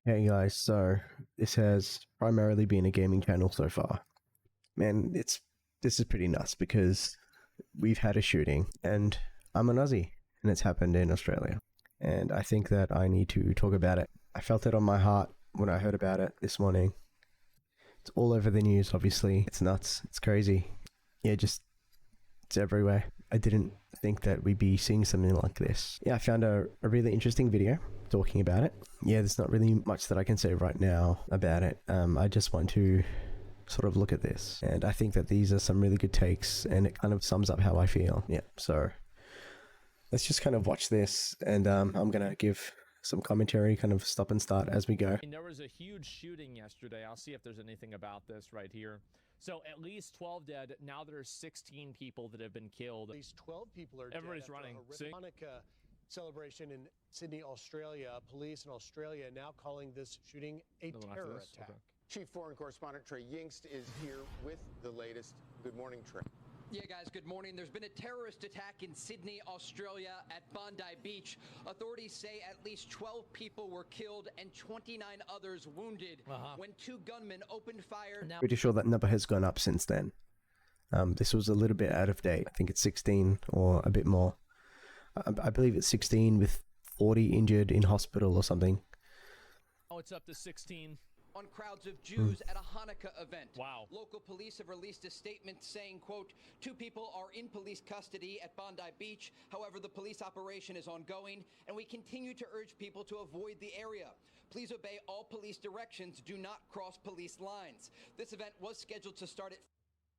Hey guys, so this has primarily been a gaming channel so far. Man, this is pretty nuts because we've had a shooting and I'm an Aussie and it's happened in Australia. And I think that I need to talk about it. I felt it on my heart when I heard about it this morning. It's all over the news, obviously. It's nuts. It's crazy. Yeah, it's everywhere. I didn't think that we'd be seeing something like this. Yeah, I found a really interesting video talking about it. Yeah, there's not really much that I can say right now about it. I just want to sort of look at this, and I think that these are some really good takes, and it kind of sums up how I feel. Yeah, so let's just kind of watch this, and I'm gonna give some commentary, kind of stop and start as we go. There was a huge shooting yesterday. I'll see if there's anything about this right here. So at least 12 dead. Now there's 16 people that have been killed. At least 12 people are Everybody's dead. running. Hanukkah celebration in Sydney, Australia. Police in Australia now calling this shooting a terror attack. Okay. Chief Foreign Correspondent Trey Yingst is here with the latest. Good morning, Trey. Yeah, guys, good morning. There's been a terrorist attack in Sydney, Australia at Bondi Beach. Authorities say at least 12 people were killed and 29 others wounded when two gunmen opened fire. Now, Pretty sure that number has gone up since then. This was a little bit out of date. I think it's 16 or a bit more. I believe it's 16 with 40 injured in hospital or something. Oh, it's up to 16. on crowds of Jews at a Hanukkah event. Wow. Local police have released a statement saying, quote, 2 people are in police custody at Bondi Beach. However, the police operation is ongoing, and we continue to urge people to avoid the area. Please obey all police directions. Do not cross police lines. This event was scheduled to start at...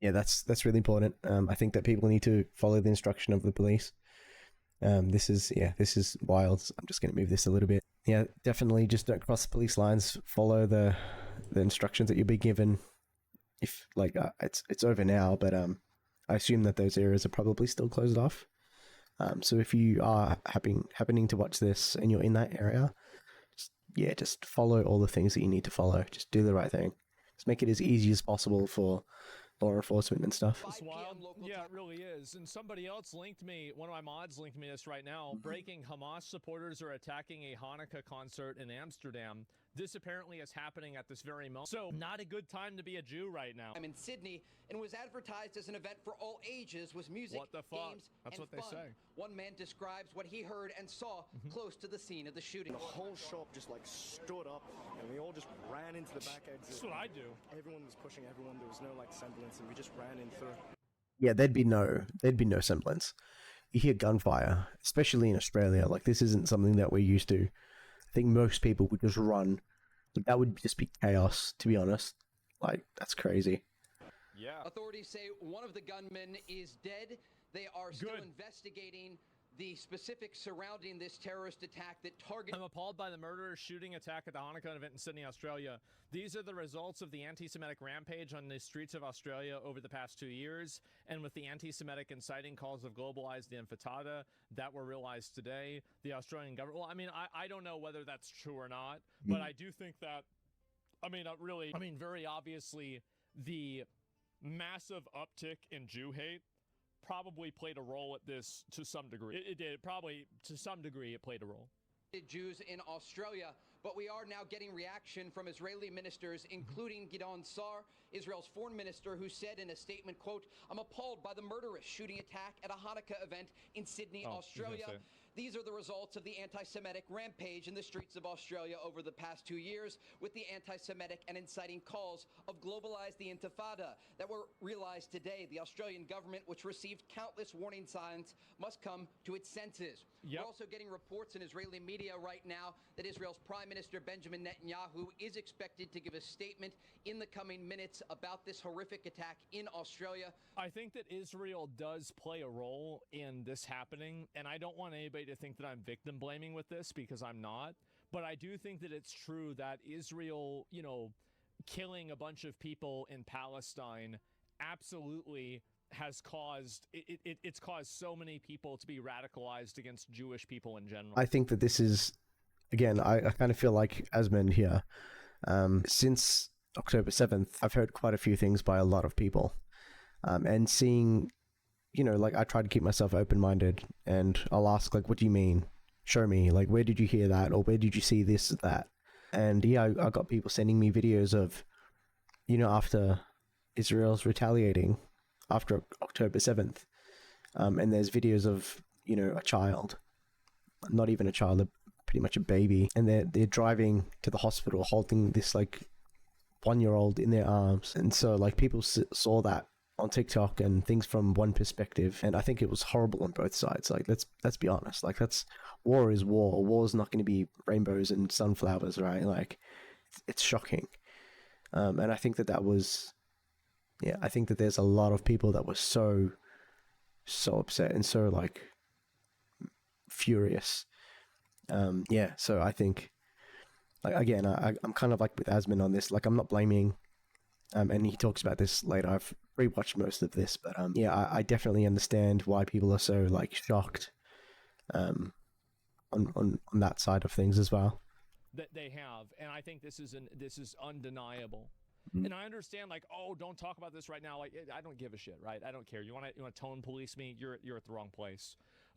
Yeah, that's really important. I think that people need to follow the instruction of the police. This is wild. I'm just going to move this a little bit. Yeah, definitely just don't cross the police lines. Follow the instructions that you'll be given. If it's over now, but I assume that those areas are probably still closed off. So if you are happening to watch this and you're in that area, just follow all the things that you need to follow. Just do the right thing. Just make it as easy as possible for law enforcement and stuff. It's wild. Yeah, it really is. And somebody else linked me, one of my mods linked me this right now. Breaking: Hamas supporters are attacking a Hanukkah concert in Amsterdam. This apparently is happening at this very moment. So not a good time to be a Jew right now. I'm in Sydney and was advertised as an event for all ages with music, What the fuck? games, That's and what they fun. say. One man describes what he heard and saw close to the scene of the shooting. The whole shop just like stood up and we all just ran into the back exit. That's what I do. Everyone was pushing everyone. There was no like semblance and we just ran in through. Yeah, there'd be no semblance. You hear gunfire, especially in Australia. Like, this isn't something that we're used to. I think most people would just run. Like, that would just be chaos, to be honest. Like, that's crazy. Yeah. Authorities say one of the gunmen is dead. They are still Good. investigating the specifics surrounding this terrorist attack that targeted... I'm appalled by the murderous shooting attack at the Hanukkah event in Sydney, Australia. These are the results of the anti-Semitic rampage on the streets of Australia over the past 2 years, and with the anti-Semitic inciting calls of globalize the intifada that were realized today, the Australian government... Well, I mean, I don't know whether that's true or not, but I do think that, very obviously, the massive uptick in Jew hate probably played a role at this to some degree. It did. Probably to some degree it played a role. Jews in Australia, but we are now getting reaction from Israeli ministers, including Gideon Sa'ar, Israel's foreign minister, who said in a statement, quote, I'm appalled by the murderous shooting attack at a Hanukkah event in Sydney, Australia. These are the results of the anti-Semitic rampage in the streets of Australia over the past 2 years, with the anti-Semitic and inciting calls of globalize the intifada that were realized today. The Australian government, which received countless warning signs, must come to its senses. Yep. We're also getting reports in Israeli media right now that Israel's Prime Minister Benjamin Netanyahu is expected to give a statement in the coming minutes about this horrific attack in Australia. I think that Israel does play a role in this happening, and I don't want anybody to think that I'm victim blaming with this, because I'm not. But I do think that it's true that Israel, killing a bunch of people in Palestine absolutely has caused it's caused so many people to be radicalized against Jewish people in general. I think that this is, again, I kind of feel like Asmond here. Since October 7th, I've heard quite a few things by a lot of people. And seeing, I try to keep myself open-minded, and I'll ask, what do you mean? Show me, where did you hear that? Or where did you see this, that? And yeah, I got people sending me videos of, after Israel's retaliating after October 7th, and there's videos of, a child, not even a child, pretty much a baby, and they're driving to the hospital holding this like 1-year-old in their arms. And so like people saw that on TikTok and things from one perspective, and I think it was horrible on both sides. Like let's be honest, like war is war. War is not going to be rainbows and sunflowers, right? Like it's shocking. And I think that was, yeah, I think that there's a lot of people that were so upset and so like furious. Yeah, so I think, like, again, I'm kind of like with Asmon on this. Like, I'm not blaming, and he talks about this later. I've rewatched most of this, but yeah, I definitely understand why people are so like shocked, on that side of things as well. That they have, and I think this is undeniable. Mm. And I understand, like, oh, don't talk about this right now. Like, I don't give a shit, right? I don't care. You want to tone police me? You're at the wrong place.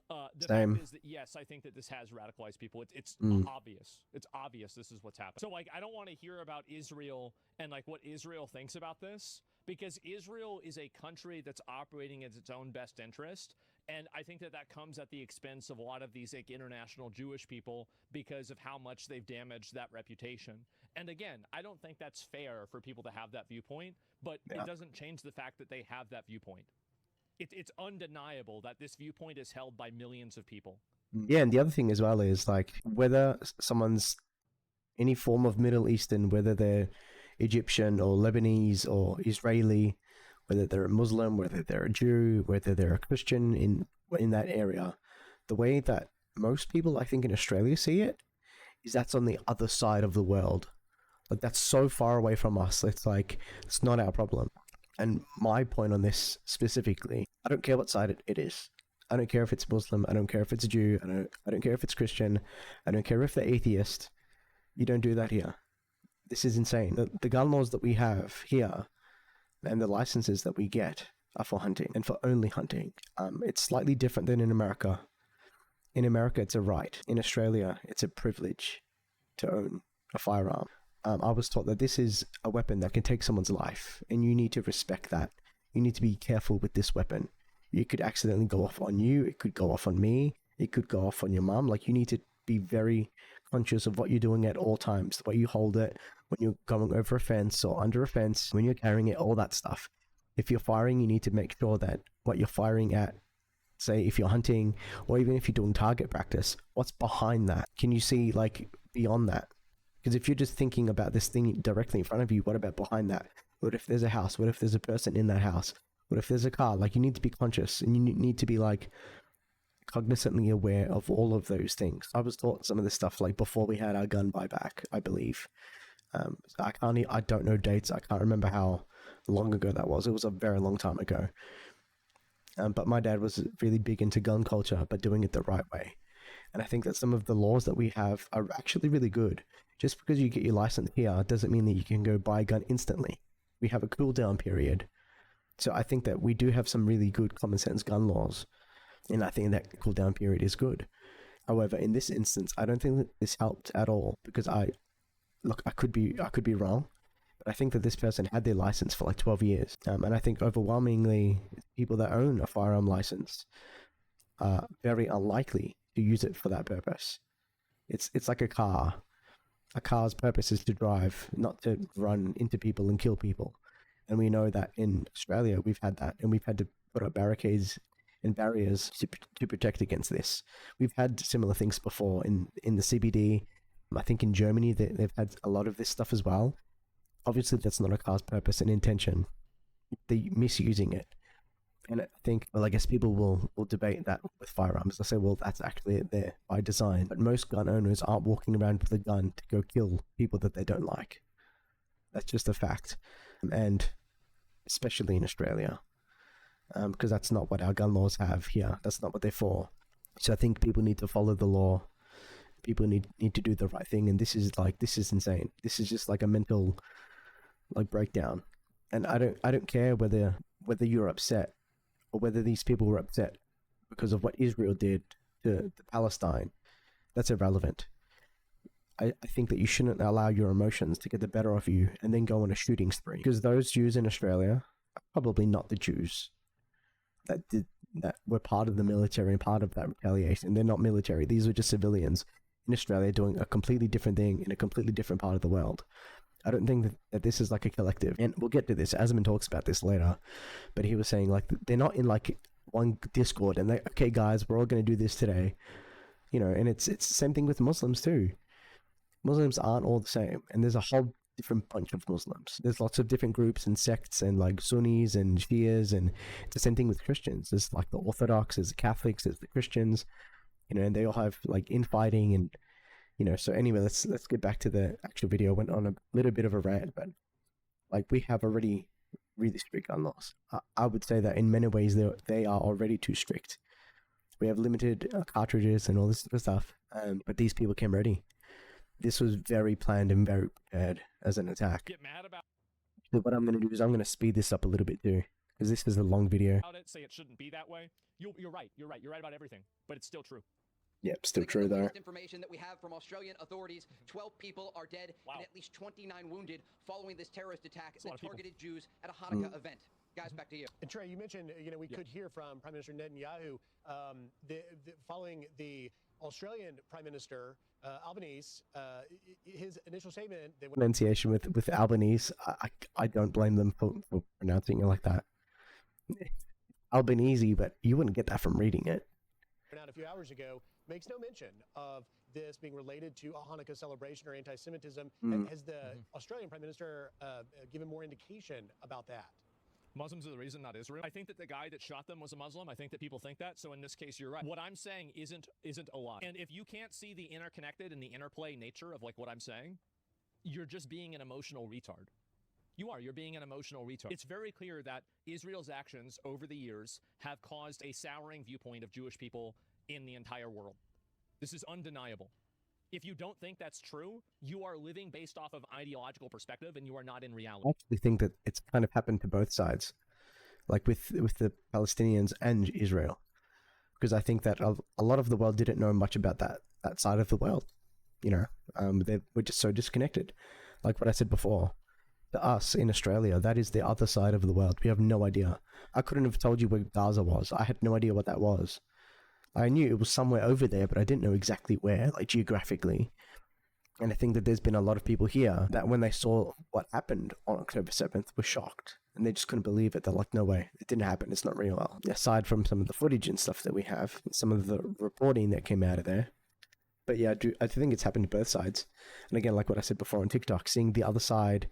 The Same. fact is that, yes, I think that this has radicalized people. It's obvious. It's obvious this is what's happened. So, like, I don't want to hear about Israel and, like, what Israel thinks about this, because Israel is a country that's operating as its own best interest. And I think that comes at the expense of a lot of these, like, international Jewish people because of how much they've damaged that reputation. And again, I don't think that's fair for people to have that viewpoint, but it doesn't change the fact that they have that viewpoint. It's undeniable that this viewpoint is held by millions of people. Yeah, and the other thing as well is, like, whether someone's any form of Middle Eastern, whether they're Egyptian or Lebanese or Israeli, whether they're a Muslim, whether they're a Jew, whether they're a Christian in that area, the way that most people, I think, in Australia see it is that's on the other side of the world. Like, that's so far away from us. It's like, it's not our problem. And my point on this specifically, I don't care what side it is. I don't care if it's Muslim. I don't care if it's a Jew. I don't care if it's Christian. I don't care if they're atheist. You don't do that here. This is insane. The gun laws that we have here and the licenses that we get are for hunting and for only hunting. It's slightly different than in America. In America, it's a right. In Australia, it's a privilege to own a firearm. I was taught that this is a weapon that can take someone's life, and you need to respect that. You need to be careful with this weapon. It could accidentally go off on you. It could go off on me. It could go off on your mom. Like, you need to be very conscious of what you're doing at all times, the way you hold it, when you're going over a fence or under a fence, when you're carrying it, all that stuff. If you're firing, you need to make sure that what you're firing at, say if you're hunting, or even if you're doing target practice, what's behind that? Can you see, like, beyond that? Because if you're just thinking about this thing directly in front of you, what about behind that? What if there's a house? What if there's a person in that house? What if there's a car? Like, you need to be conscious, and you need to be, like, cognizantly aware of all of those things. I was taught some of this stuff, like, before we had our gun buyback, I believe. I don't know dates. I can't remember how long ago that was. It was a very long time ago. But my dad was really big into gun culture, but doing it the right way. And I think that some of the laws that we have are actually really good. Just because you get your license here doesn't mean that you can go buy a gun instantly. We have a cool down period. So I think that we do have some really good common sense gun laws. And I think that cool down period is good. However, in this instance, I don't think that this helped at all, because I could be wrong, but I think that this person had their license for like 12 years. And I think overwhelmingly people that own a firearm license are very unlikely to use it for that purpose. It's like a car. A car's purpose is to drive, not to run into people and kill people. And we know that in Australia we've had that, and we've had to put up barricades and barriers to protect against this. We've had similar things before in the CBD. I think in Germany they've had a lot of this stuff as well. Obviously that's not a car's purpose and intention. They're misusing it. And I think, well, I guess people will debate that with firearms. They'll say, well, that's actually it there by design. But most gun owners aren't walking around with a gun to go kill people that they don't like. That's just a fact. And especially in Australia, because that's not what our gun laws have here. That's not what they're for. So I think people need to follow the law. People need to do the right thing. And this is insane. This is just like a mental, like, breakdown. And I don't care whether you're upset or whether these people were upset because of what Israel did to Palestine. That's irrelevant. I think that you shouldn't allow your emotions to get the better of you and then go on a shooting spree. Because those Jews in Australia are probably not the Jews that were part of the military and part of that retaliation. They're not military. These are just civilians in Australia doing a completely different thing in a completely different part of the world. I don't think that this is like a collective. And we'll get to this. Asman talks about this later. But he was saying like they're not in like one Discord and they, okay guys, we're all going to do this today. You know, and it's the same thing with Muslims too. Muslims aren't all the same, and there's a whole different bunch of Muslims. There's lots of different groups and sects and like Sunnis and Shias, and it's the same thing with Christians. There's like the Orthodox, there's the Catholics, there's the Christians, you know, and they all have like infighting and, you know, so anyway, let's get back to the actual video. I went on a little bit of a rant, but like we have already really strict gun laws. I would say that in many ways they are already too strict. We have limited cartridges and all this sort of stuff, but these people came ready. This was very planned and very prepared as an attack. Get mad about So what I'm going to do is I'm going to speed this up a little bit too, because this is a long video. it, say it shouldn't be that way. You're right. You're right about everything, but it's still true. Yep, still true though. Information that we have from Australian authorities: 12 people are dead and at least 29 wounded following this terrorist attack that targeted Jews at a Hanukkah event. Guys, back to you. And Trey, you mentioned, you know, we could hear from Prime Minister Netanyahu following the Australian Prime Minister Albanese, his initial statement. Pronunciation with Albanese, I don't blame them for pronouncing it like that. Albanese, but you wouldn't get that from reading it. Out a few hours ago, makes no mention of this being related to a Hanukkah celebration or anti-Semitism. Has the Australian Prime Minister given more indication about that? Muslims are the reason, not Israel. I think that the guy that shot them was a Muslim. I think that people think that. So in this case, you're right. What I'm saying isn't a lie. And if you can't see the interconnected and the interplay nature of like what I'm saying, you're just being an emotional retard. You're being an emotional retard. It's very clear that Israel's actions over the years have caused a souring viewpoint of Jewish people in the entire world. This is undeniable. If you don't think that's true, you are living based off of ideological perspective and you are not in reality. I actually think that it's kind of happened to both sides, like with the Palestinians and Israel, because I think that a lot of the world didn't know much about that side of the world. You know, they were just so disconnected. Like what I said before, to us in Australia, that is the other side of the world. We have no idea. I couldn't have told you where Gaza was. I had no idea what that was. I knew it was somewhere over there, but I didn't know exactly where, like geographically. And I think that there's been a lot of people here that when they saw what happened on October 7th were shocked. And they just couldn't believe it. They're like, no way, it didn't happen. It's not real. Well, aside from some of the footage and stuff that we have, some of the reporting that came out of there. But yeah, I think it's happened to both sides. And again, like what I said before on TikTok, seeing the other side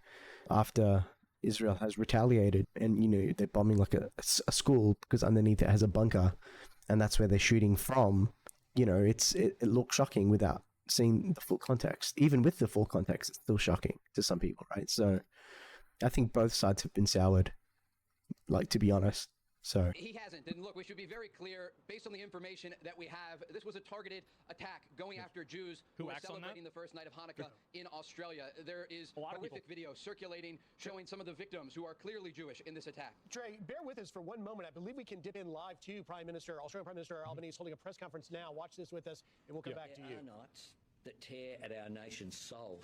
after Israel has retaliated and, you know, they're bombing like a school because underneath it has a bunker. And that's where they're shooting from, you know, it looks shocking without seeing the full context. Even with the full context, it's still shocking to some people, right? So I think both sides have been soured, like, to be honest. So he hasn't. And look, we should be very clear, based on the information that we have, this was a targeted attack going after Jews who were celebrating the first night of Hanukkah in Australia. There is a horrific video circulating showing some of the victims who are clearly Jewish in this attack. Trey, bear with us for one moment. I believe we can dip in live to Australian Prime Minister Albanese holding a press conference now. Watch this with us, and we'll come back to you. There are nights that tear at our nation's soul.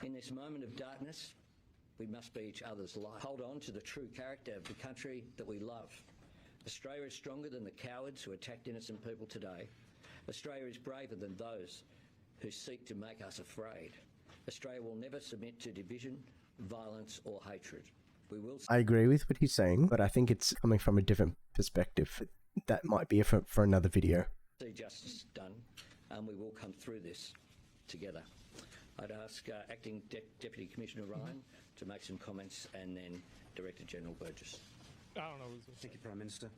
In this moment of darkness, we must be each other's light. Hold on to the true character of the country that we love. Australia is stronger than the cowards who attacked innocent people today. Australia is braver than those who seek to make us afraid. Australia will never submit to division, violence or hatred. We will... I agree with what he's saying, but I think it's coming from a different perspective. That might be for another video. See justice done, and we will come through this together. I'd ask Acting Deputy Commissioner Ryan to make some comments, and then Director General Burgess. I don't know. Thank you, Prime Minister.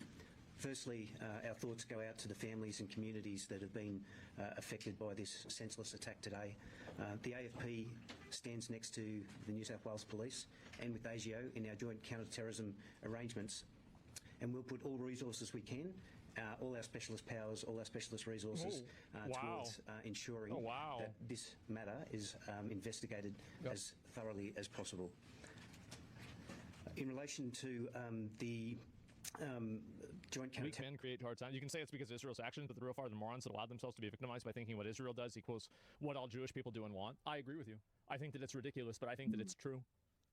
Firstly, our thoughts go out to the families and communities that have been affected by this senseless attack today. The AFP stands next to the New South Wales Police and with ASIO in our joint counter-terrorism arrangements, and we'll put all resources we can, all our specialist powers, all our specialist resources towards ensuring that this matter is investigated as thoroughly as possible. In relation to the joint Weak counter. men create hard times. You can say it's because of Israel's actions, but the real far the morons that allowed themselves to be victimized by thinking what Israel does equals what all Jewish people do and want. I agree with you. I think that it's ridiculous, but I think that it's true.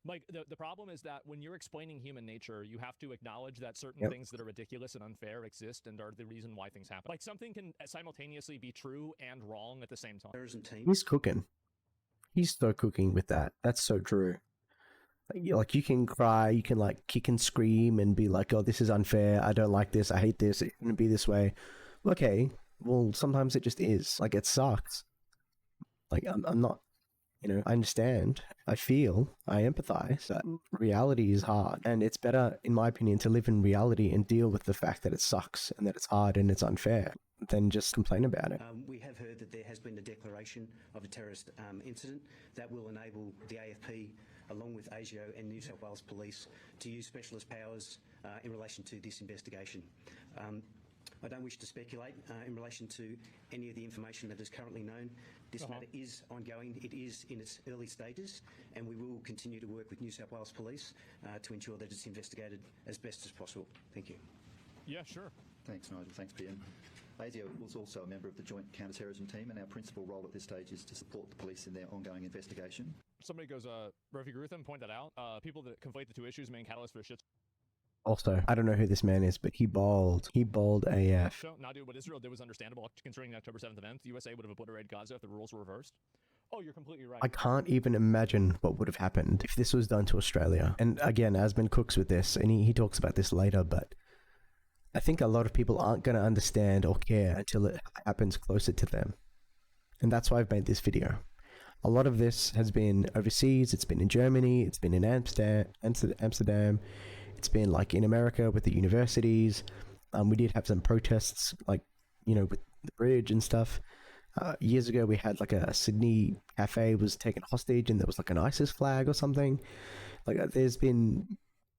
Like, the problem is that when you're explaining human nature, you have to acknowledge that certain things that are ridiculous and unfair exist and are the reason why things happen. Like, something can simultaneously be true and wrong at the same time. Terrorism team. He's cooking. He's so cooking with that. That's so true. Like, you can cry, you can like kick and scream and be like, oh, this is unfair. I don't like this. I hate this. It shouldn't be this way. Okay, well, sometimes it just is. Like, it sucks. Like, I'm not, I understand. I feel. I empathize. But reality is hard. And it's better, in my opinion, to live in reality and deal with the fact that it sucks and that it's hard and it's unfair than just complain about it. We have heard that there has been a declaration of a terrorist incident that will enable the AFP, along with ASIO and New South Wales Police, to use specialist powers in relation to this investigation. I don't wish to speculate in relation to any of the information that is currently known. This matter is ongoing. It is in its early stages, and we will continue to work with New South Wales Police to ensure that it's investigated as best as possible. Thank you. Yeah, sure. Thanks, Nigel. Thanks, PM. ASIO was also a member of the Joint Counterterrorism Team, and our principal role at this stage is to support the police in their ongoing investigation. Somebody goes, Rafi agree with him, point that out. People that conflate the two issues, main catalyst for shit. Also, I don't know who this man is, but he bawled. He bawled AF. So, now, dude, what Israel did was understandable. Considering the October 7th event, the USA would have obliterated Gaza if the rules were reversed. Oh, you're completely right. I can't even imagine what would have happened if this was done to Australia. And again, Asmon cooks with this, and he talks about this later, but I think a lot of people aren't going to understand or care until it happens closer to them. And that's why I've made this video. A lot of this has been overseas. It's been in Germany. It's been in Amsterdam. It's been like in America with the universities. We did have some protests, like, with the bridge and stuff. Years ago, we had like a Sydney cafe was taken hostage and there was like an ISIS flag or something. Like, there's been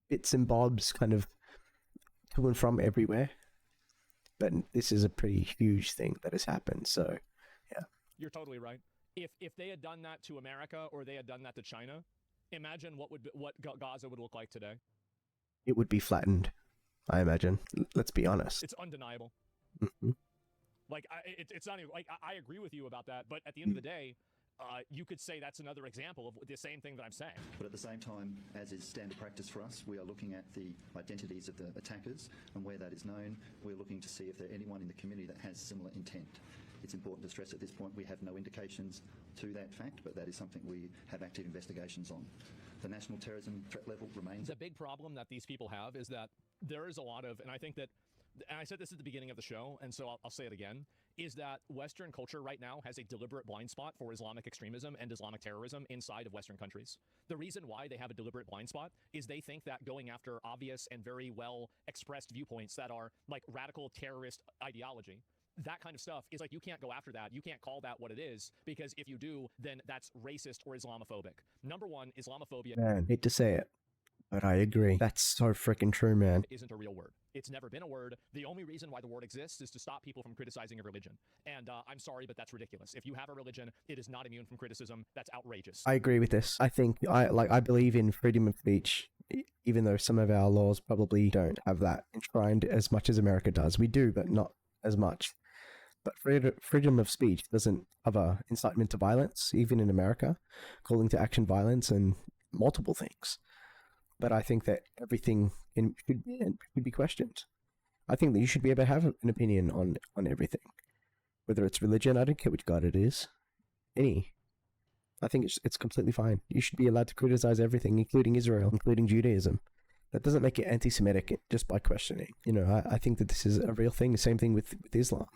bits and bobs kind of to and from everywhere. But this is a pretty huge thing that has happened. So, yeah. You're totally right. If they had done that to America or they had done that to China, imagine what Gaza would look like today. It would be flattened, I imagine. Let's be honest. It's undeniable. Mm-hmm. Like, it's not even, like, I agree with you about that, but at the end of the day, you could say that's another example of the same thing that I'm saying. But at the same time, as is standard practice for us, we are looking at the identities of the attackers, and where that is known, we're looking to see if there's anyone in the community that has similar intent. It's important to stress at this point we have no indications to that fact, but that is something we have active investigations on. The national terrorism threat level remains. The big problem that these people have is that there is a lot of, and I think that, and I said this at the beginning of the show, and so I'll say it again, is that Western culture right now has a deliberate blind spot for Islamic extremism and Islamic terrorism inside of Western countries. The reason why they have a deliberate blind spot is they think that going after obvious and very well expressed viewpoints that are like radical terrorist ideology, that kind of stuff is like, you can't go after that. You can't call that what it is, because if you do, then that's racist or Islamophobic. Number one, Islamophobia. Man, hate to say it, but I agree. That's so freaking true, man. Isn't a real word. It's never been a word. The only reason why the word exists is to stop people from criticizing a religion. And I'm sorry, but that's ridiculous. If you have a religion, it is not immune from criticism. That's outrageous. I agree with this. I think I believe in freedom of speech, even though some of our laws probably don't have that enshrined as much as America does. We do, but not as much. But freedom of speech doesn't cover incitement to violence, even in America, calling to action violence, and multiple things. But I think that everything should be questioned. I think that you should be able to have an opinion on everything. Whether it's religion, I don't care which god it is. Any. I think it's completely fine. You should be allowed to criticize everything, including Israel, including Judaism. That doesn't make it anti-Semitic just by questioning. I think that this is a real thing. Same thing with Islam.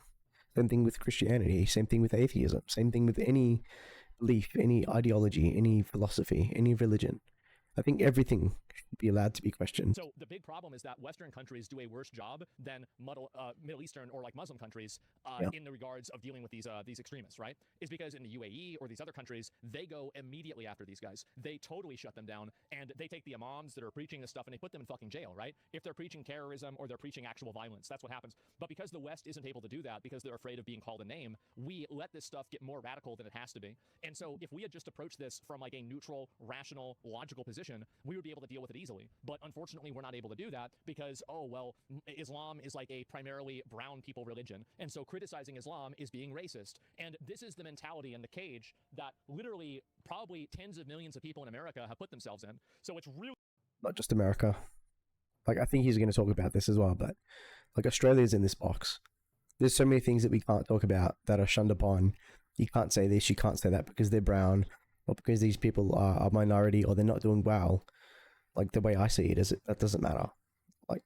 Same thing with Christianity, same thing with atheism, same thing with any belief, any ideology, any philosophy, any religion. I think everything should be allowed to be questioned. So the big problem is that Western countries do a worse job than Middle Eastern or like Muslim countries in the regards of dealing with these extremists, right? Is because in the UAE or these other countries, they go immediately after these guys. They totally shut them down, and they take the imams that are preaching this stuff and they put them in fucking jail, right? If they're preaching terrorism or they're preaching actual violence, that's what happens. But because the West isn't able to do that because they're afraid of being called a name, we let this stuff get more radical than it has to be. And so if we had just approached this from like a neutral, rational, logical position, position, we would be able to deal with it easily. But unfortunately, we're not able to do that because, oh, well, Islam is like a primarily brown people religion. And so criticizing Islam is being racist. And this is the mentality in the cage that literally probably tens of millions of people in America have put themselves in. So it's really Not just America. Like, I think he's going to talk about this as well, but like Australia's in this box. There's so many things that we can't talk about that are shunned upon. You can't say this, you can't say that because they're brown, or because these people are a minority, or they're not doing well. Like, the way I see it is, that doesn't matter. Like,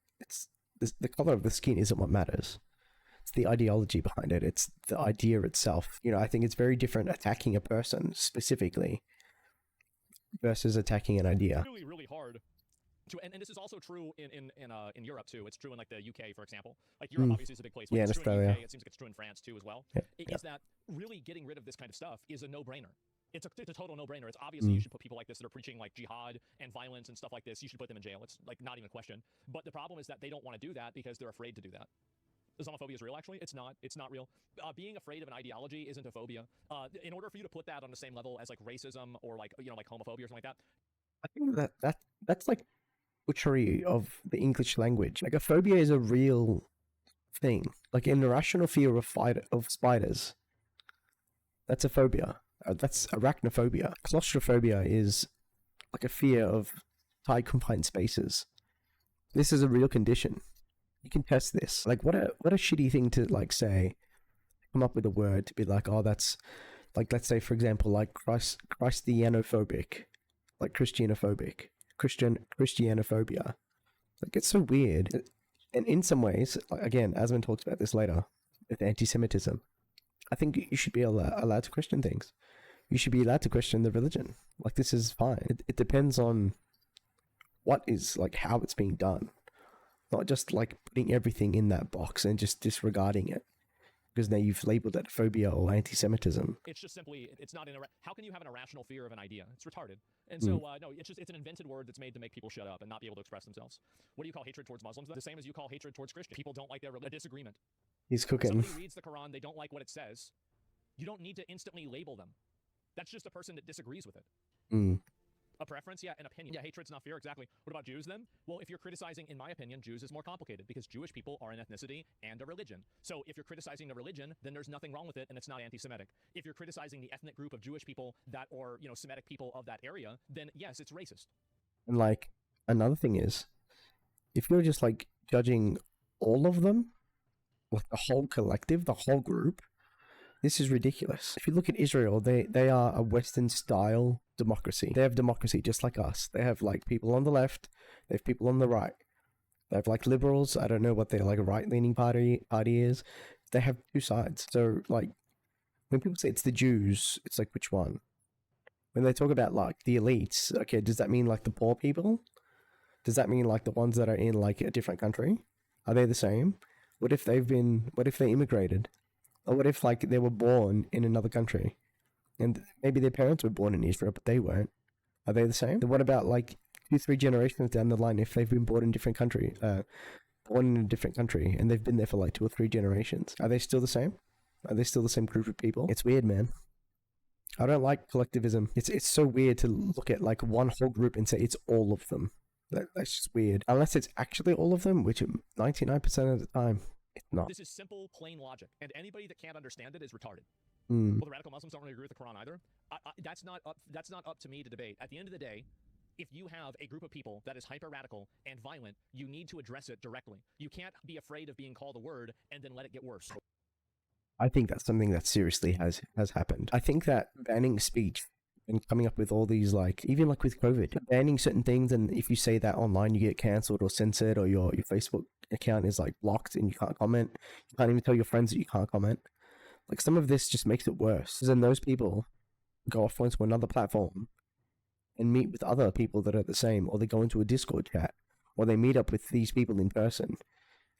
the color of the skin isn't what matters. It's the ideology behind it. It's the idea itself. You know, I think it's very different attacking a person specifically versus attacking an idea. really, really hard. And this is also true in Europe too. It's true in like the UK, for example. Like Europe obviously is a big place. But Yeah, it's in true in the Australia. UK. It seems like it's true in France too as well. Yeah, Is that really getting rid of this kind of stuff is a no-brainer. It's a total no-brainer. It's obviously you should put people like this that are preaching like jihad and violence and stuff like this. You should put them in jail. It's like not even a question. But the problem is that they don't want to do that because they're afraid to do that. Islamophobia is real, actually. It's not. It's not real. Being afraid of an ideology isn't a phobia. In order for you to put that on the same level as like racism or like like homophobia or something like that, I think that's like butchery of the English language. Like, a phobia is a real thing. Like, an irrational fear of spiders. That's a phobia. That's arachnophobia. Claustrophobia is like a fear of tight confined spaces. This is a real condition. You can test this. Like, what a shitty thing to like say. Come up with a word to be like, oh, that's like, let's say for example, like Christianophobic, like Christianophobia. Like, it's so weird. And in some ways, like, again, Asmon talks about this later with anti-Semitism. I think you should be allowed to question things. You should be allowed to question the religion. Like, this is fine. It depends on what is, like, how it's being done. Not just, like, putting everything in that box and just disregarding it. Because now you've labeled it phobia or anti-Semitism. it's just simply, it's not how can you have an irrational fear of an idea? It's retarded. And so, no, it's an invented word that's made to make people shut up and not be able to express themselves. What do you call hatred towards Muslims? The same as you call hatred towards Christians. People don't like a disagreement. He's cooking. Somebody reads the Quran, they don't like what it says. You don't need to instantly label them. That's just a person that disagrees with it. A preference, yeah, an opinion. Yeah, hatred's not fear, exactly. What about Jews then? Well, if you're criticizing, in my opinion, Jews is more complicated because Jewish people are an ethnicity and a religion. So if you're criticizing the religion, then there's nothing wrong with it and it's not anti-Semitic. If you're criticizing the ethnic group of Jewish people that, or, Semitic people of that area, then yes, it's racist. And like, another thing is, if you're just like judging all of them, like the whole collective, the whole group, this is ridiculous. If you look at Israel, they are a Western style democracy. They have democracy just like us. They have like people on the left, they have people on the right. They have like liberals. I don't know what their like right-leaning party is. They have two sides. So like, when people say it's the Jews, it's like, which one? When they talk about like the elites, okay, does that mean like the poor people? Does that mean like the ones that are in like a different country? Are they the same? What if they immigrated? Or what if like they were born in another country? And maybe their parents were born in Israel, but they weren't. Are they the same? Then what about like 2-3 generations down the line if they've been born in a different country and they've been there for like 2 or 3 generations? Are they still the same? Are they still the same group of people? It's weird, man. I don't like collectivism. It's so weird to look at like one whole group and say it's all of them. That's just weird. Unless it's actually all of them, which 99% of the time, it's not. This is simple, plain logic, and anybody that can't understand it is retarded. Mm. Well, the radical Muslims don't really agree with the Quran either. That's not up to me to debate. At the end of the day, if you have a group of people that is hyper-radical and violent, you need to address it directly. You can't be afraid of being called a word and then let it get worse. I think that's something that seriously has happened. I think that banning speech and coming up with all these, like, even like with COVID, banning certain things, and if you say that online, you get cancelled or censored, or your Facebook account is like blocked and you can't comment. You can't even tell your friends that you can't comment. Like, some of this just makes it worse. Then those people go off onto another platform and meet with other people that are the same, or they go into a Discord chat, or they meet up with these people in person,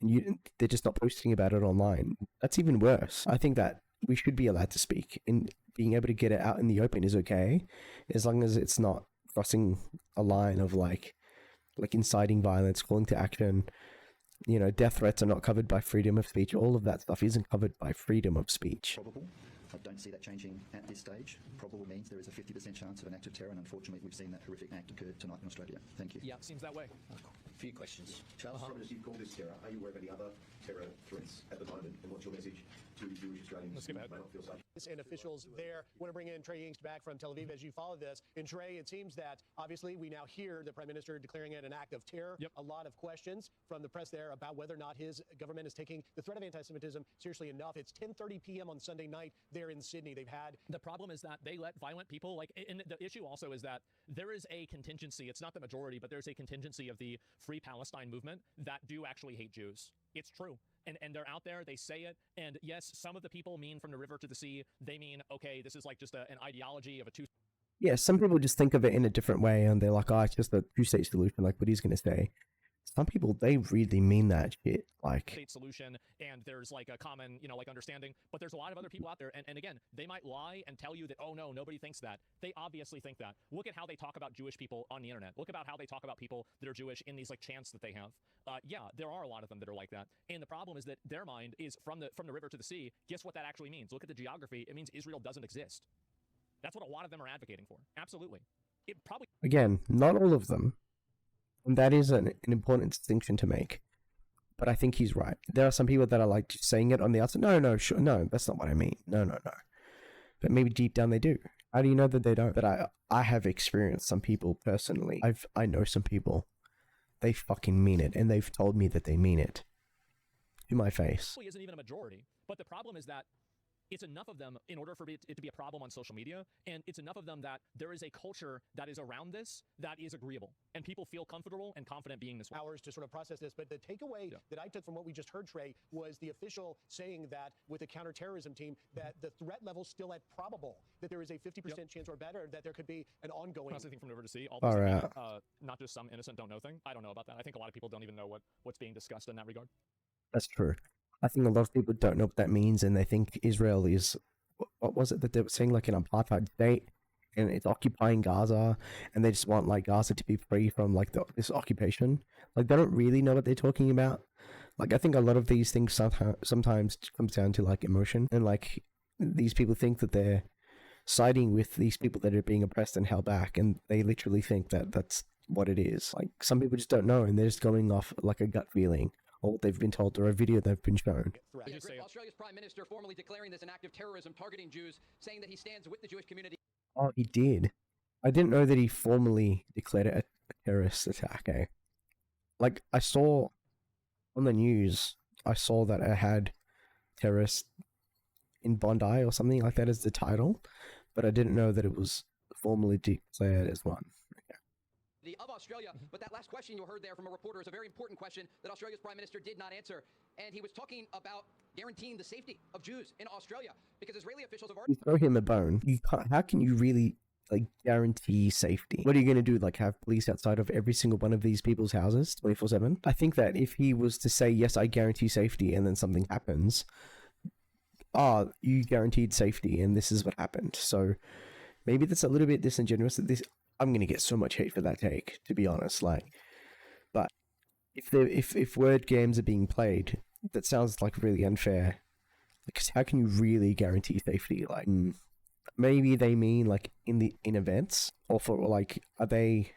and they're just not posting about it online. That's even worse. I think that we should be allowed to speak, and being able to get it out in the open is okay, as long as it's not crossing a line of like inciting violence, calling to action. Death threats are not covered by freedom of speech. All of that stuff isn't covered by freedom of speech. Probable I don't see that changing at this stage. Probable means there is a 50% chance of an act of terror, and unfortunately we've seen that horrific act occur tonight in Australia. Thank you. Yeah, seems that way. A few questions. Charles? Prime Minister, you call this terror. Are you aware of any other terror threats at the moment? And what's your message to Jewish Australians who may not feel safe? And officials there want to bring in Trey Yingst back from Tel Aviv as you follow this. And Trey, it seems that obviously we now hear the Prime Minister declaring it an act of terror. Yep. A lot of questions from the press there about whether or not his government is taking the threat of anti-Semitism seriously enough. It's 10:30 p.m. on Sunday night there in Sydney. They've had The problem is that they let violent people, like, and the issue also is that there is a contingency, it's not the majority, but there's a contingency of the Free Palestine movement that do actually hate Jews. It's true. And they're out there, they say it, and yes, some of the people mean from the river to the sea, they mean, okay, this is like just an ideology of a two Yeah, some people just think of it in a different way, and they're like, "Oh, it's just a two-state solution," like what he's gonna say. Some people, they really mean that shit. Like, state solution, and there's like a common, like understanding, but there's a lot of other people out there, and again, they might lie and tell you that, oh no, nobody thinks that. They obviously think that. Look at how they talk about Jewish people on the internet. Look about how they talk about people that are Jewish in these like chants that they have. Yeah, there are a lot of them that are like that, and the problem is that their mind is from the river to the sea. Guess what that actually means? Look at the geography. It means Israel doesn't exist. That's what a lot of them are advocating for. Absolutely. It probably again, not all of them. And that is an important distinction to make. But I think he's right. There are some people that are like just saying it on the outside. No, sure, no, that's not what I mean. No. But maybe deep down they do. How do you know that they don't? But I have experienced some people personally. I know some people. They fucking mean it, and they've told me that they mean it to my face. isn't even a majority. But the problem is that it's enough of them in order for it to be a problem on social media, and it's enough of them that there is a culture that is around this that is agreeable, and people feel comfortable and confident being this way. hours to sort of process this. But the takeaway that I took from what we just heard, Trey, was the official saying that with the counterterrorism team, that the threat level's still at probable, that there is a 50% chance or better that there could be an ongoing. Honestly, think from river to sea, All right. not just some innocent don't know thing. I don't know about that. I think a lot of people don't even know what's being discussed in that regard. That's true. I think a lot of people don't know what that means, and they think Israel is, what was it that they were saying, like an apartheid state, and it's occupying Gaza, and they just want like Gaza to be free from like this occupation. Like they don't really know what they're talking about. Like I think a lot of these things sometimes comes down to like emotion, and like these people think that they're siding with these people that are being oppressed and held back, and they literally think that that's what it is. Like some people just don't know, and they're just going off like a gut feeling, or what they've been told, or a video they've been shown. Australia's Prime Minister formally declaring this an act of terrorism targeting Jews, saying that he stands with the Jewish community. Oh, he did. I didn't know that he formally declared it a terrorist attack, eh? Like, I saw on the news, I saw that it had terrorist in Bondi or something like that as the title, but I didn't know that it was formally declared as one. Of Australia, but that last question you heard there from a reporter is a very important question that Australia's Prime Minister did not answer, and he was talking about guaranteeing the safety of Jews in Australia, because Israeli officials have already... You throw him a bone, you can't, how can you really like guarantee safety? What are you going to do, like have police outside of every single one of these people's houses 24/7? I think that if he was to say, yes, I guarantee safety, and then something happens, you guaranteed safety and this is what happened. So maybe that's a little bit disingenuous. I'm going to get so much hate for that take, to be honest. Like, but if word games are being played, that sounds like really unfair. Because how can you really guarantee safety? Like, maybe they mean like in events, or for like, are they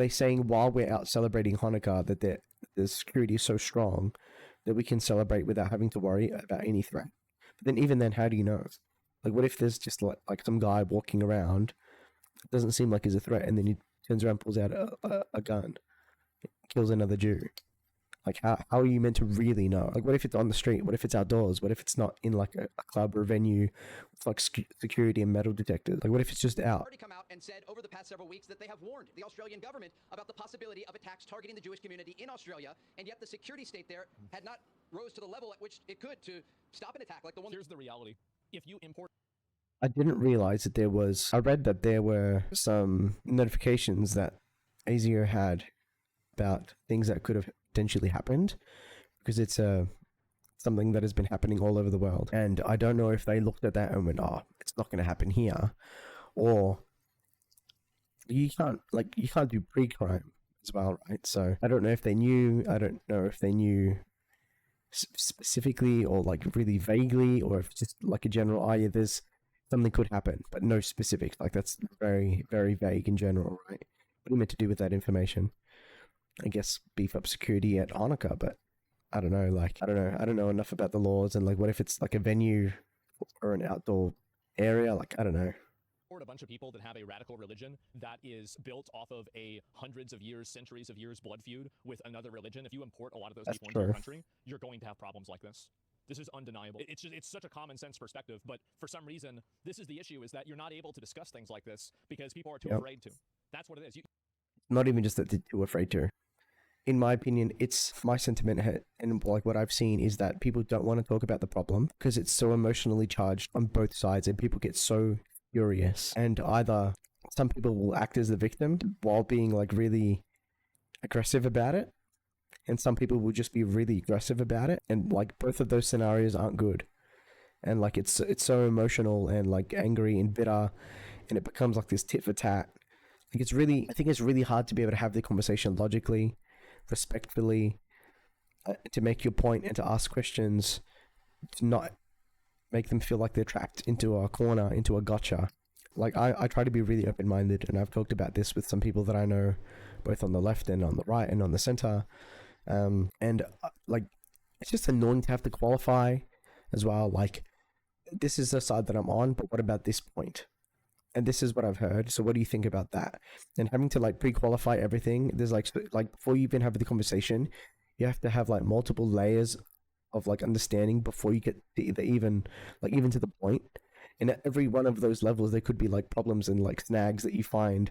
saying while we're out celebrating Hanukkah that the security is so strong that we can celebrate without having to worry about any threat? But then even then, how do you know? Like, what if there's just like some guy walking around? Doesn't seem like he's a threat, and then he turns around, pulls out a gun, kills another Jew. Like, how are you meant to really know? Like, what if it's on the street? What if it's outdoors? What if it's not in like a club or a venue with like security and metal detectors? Like, what if it's just out? Already come out and said over the past several weeks that they have warned the Australian government about the possibility of attacks targeting the Jewish community in Australia, and yet the security state there had not rose to the level at which it could to stop an attack like the one. Here's the reality: if you import. I didn't realize that I read that there were some notifications that ASIO had about things that could have potentially happened, because it's something that has been happening all over the world. And I don't know if they looked at that and went, oh, it's not going to happen here. Or you can't do pre-crime as well, right? So I don't know if they knew. I don't know if they knew specifically or like really vaguely, or if it's just like a general, oh yeah, there's something could happen, but no specifics. Like that's very, very vague in general, right? What are you meant to do with that information? I guess beef up security at Hanukkah, but I don't know. Like I don't know enough about the laws, and like what if it's like a venue or an outdoor area? Like I don't know. Or a bunch of people that have a radical religion that is built off of a hundreds of years, centuries of years blood feud with another religion. If you import a lot of those people into your country, you're going to have problems like this. This is undeniable. It's such a common sense perspective, but for some reason, this is the issue: is that you're not able to discuss things like this because people are too afraid to. That's what it is. Not even just that they're too afraid to. In my opinion, it's my sentiment, and like what I've seen is that people don't want to talk about the problem because it's so emotionally charged on both sides, and people get so furious. And either some people will act as the victim while being like really aggressive about it, and some people will just be really aggressive about it, and like both of those scenarios aren't good. And like it's so emotional and like angry and bitter, and it becomes like this tit for tat. Like I think it's really hard to be able to have the conversation logically, respectfully, to make your point and to ask questions, to not make them feel like they're trapped into a corner, into a gotcha. Like I try to be really open-minded, and I've talked about this with some people that I know, both on the left and on the right and on the center. Like it's just annoying to have to qualify as well. Like this is the side that I'm on, but what about this point? And this is what I've heard. So what do you think about that? And having to like pre-qualify everything, there's like before you even have the conversation, you have to have like multiple layers of like understanding before you get to even to the point. And at every one of those levels, there could be like problems and like snags that you find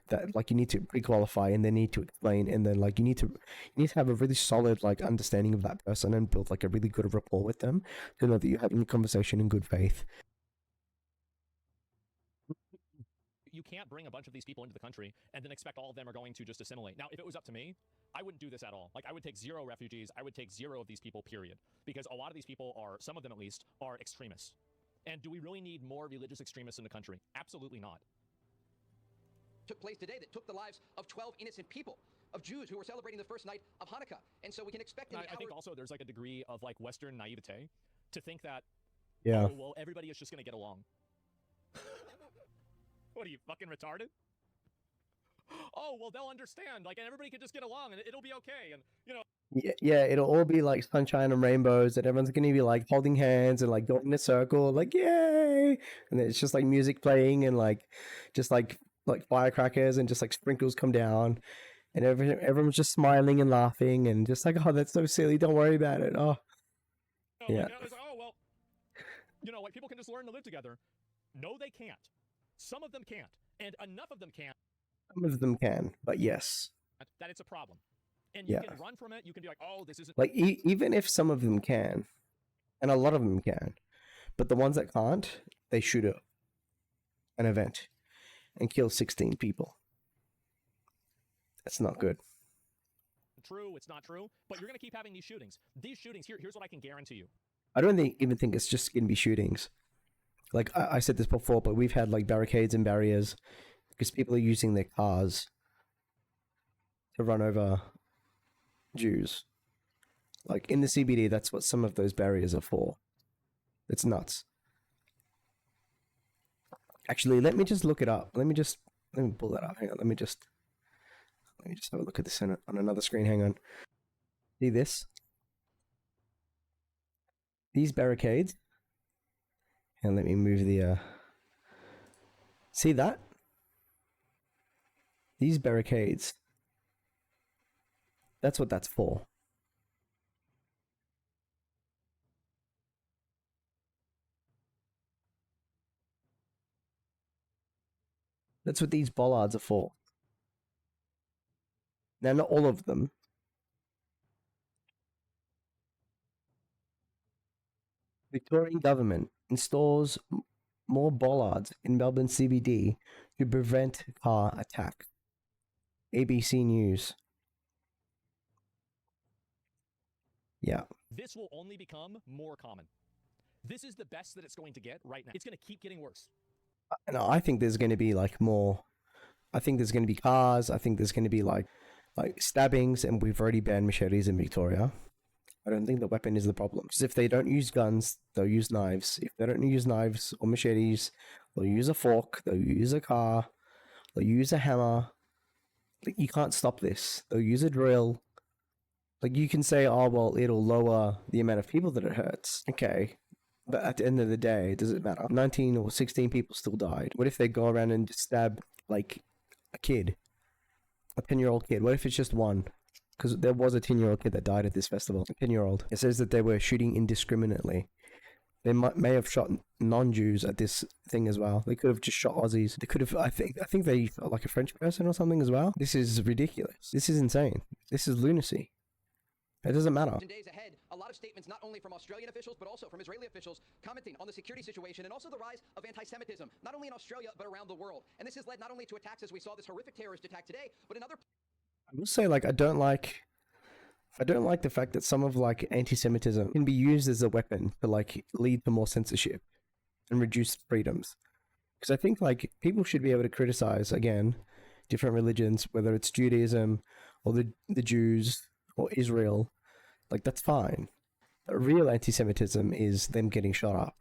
that like you need to pre-qualify and then need to explain, and then like you need to have a really solid like understanding of that person and build like a really good rapport with them to know that you're having a conversation in good faith. You can't bring a bunch of these people into the country and then expect all of them are going to just assimilate. Now, if it was up to me, I wouldn't do this at all. Like, I would take 0 refugees. I would take 0 of these people, period. Because a lot of these people are, some of them at least, are extremists. And do we really need more religious extremists in the country? Absolutely not. Took place today that took the lives of 12 innocent people, of Jews who were celebrating the first night of Hanukkah. And so we can expect... I think also there's like a degree of like Western naivete to think that, yeah, oh, well, everybody is just going to get along. What are you, fucking retarded? Oh, well, they'll understand. Like, and everybody can just get along, and it'll be okay. And, you know... Yeah, it'll all be, like, sunshine and rainbows, and everyone's going to be, like, holding hands and, like, going in a circle, like, yay! And it's just, like, music playing and, like, just, like firecrackers and just, like, sprinkles come down. And everyone's just smiling and laughing and just like, oh, that's so silly. Don't worry about it. Oh, yeah. Like, oh, well, you know, like, people can just learn to live together. No, they can't. Some of them can't, and enough of them can't. Some of them can, but yes. That it's a problem. And you can run from it, you can be like, oh, this isn't... Like, even if some of them can, and a lot of them can, but the ones that can't, they shoot up an event and kill 16 people. That's not good. True, it's not true, but you're going to keep having these shootings. These shootings, here's what I can guarantee you. I don't even think it's just going to be shootings. Like, I said this before, but we've had, like, barricades and barriers because people are using their cars to run over Jews. Like, in the CBD, that's what some of those barriers are for. It's nuts. Actually, let me just look it up. Let me pull that up. Hang on, let me just have a look at this on another screen. Hang on. See this? These barricades. And let me move the, see that? These barricades. That's what that's for. That's what these bollards are for. Now, not all of them. Victorian government installs more bollards in Melbourne CBD to prevent car attack. ABC News. Yeah. This will only become more common. This is the best that it's going to get right now. It's going to keep getting worse. No, I think there's going to be like more. I think there's going to be cars. I think there's going to be like stabbings, and we've already banned machetes in Victoria. I don't think the weapon is the problem. Because if they don't use guns, they'll use knives. If they don't use knives or machetes, they'll use a fork, they'll use a car, they'll use a hammer. Like, you can't stop this. They'll use a drill. Like, you can say, oh, well, it'll lower the amount of people that it hurts. Okay. But at the end of the day, does it matter? 19 or 16 people still died. What if they go around and just stab, like, a kid? A 10-year-old kid? What if it's just one? Because there was a 10-year-old kid that died at this festival. A 10-year-old. It says that they were shooting indiscriminately. They may have shot non-Jews at this thing as well. They could have just shot Aussies. They could have, I think they shot like a French person or something as well. This is ridiculous. This is insane. This is lunacy. It doesn't matter. Days ahead, a lot of statements not only from Australian officials but also from Israeli officials commenting on the security situation and also the rise of anti-Semitism, not only in Australia but around the world. And this has led not only to attacks as we saw this horrific terrorist attack today, but in other. I will say, like, I don't like the fact that some of, like, anti-Semitism can be used as a weapon to, like, lead to more censorship and reduce freedoms. Because I think, like, people should be able to criticize, again, different religions, whether it's Judaism or the Jews or Israel. Like, that's fine. But real anti-Semitism is them getting shot up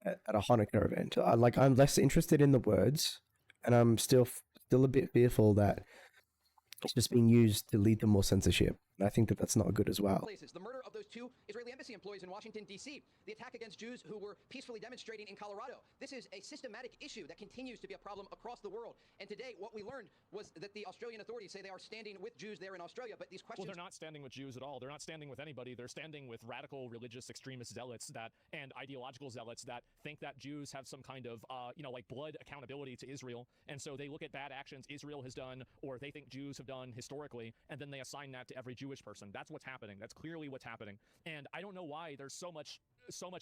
at a Hanukkah event. I'm less interested in the words, and I'm still a bit fearful that it's just being used to lead to more censorship. And I think that that's not good as well. The murder of those 2 Israeli embassy employees in Washington, D.C., the attack against Jews who were peacefully demonstrating in Colorado. This is a systematic issue that continues to be a problem across the world. And today, what we learned was that the Australian authorities say they are standing with Jews there in Australia, but these questions... Well, they're not standing with Jews at all. They're not standing with anybody. They're standing with radical religious extremist zealots and ideological zealots that think that Jews have some kind of, like blood accountability to Israel. And so they look at bad actions Israel has done or they think Jews have done historically, and then they assign that to every Jewish person. That's what's happening. That's clearly what's happening. And I don't know why there's so much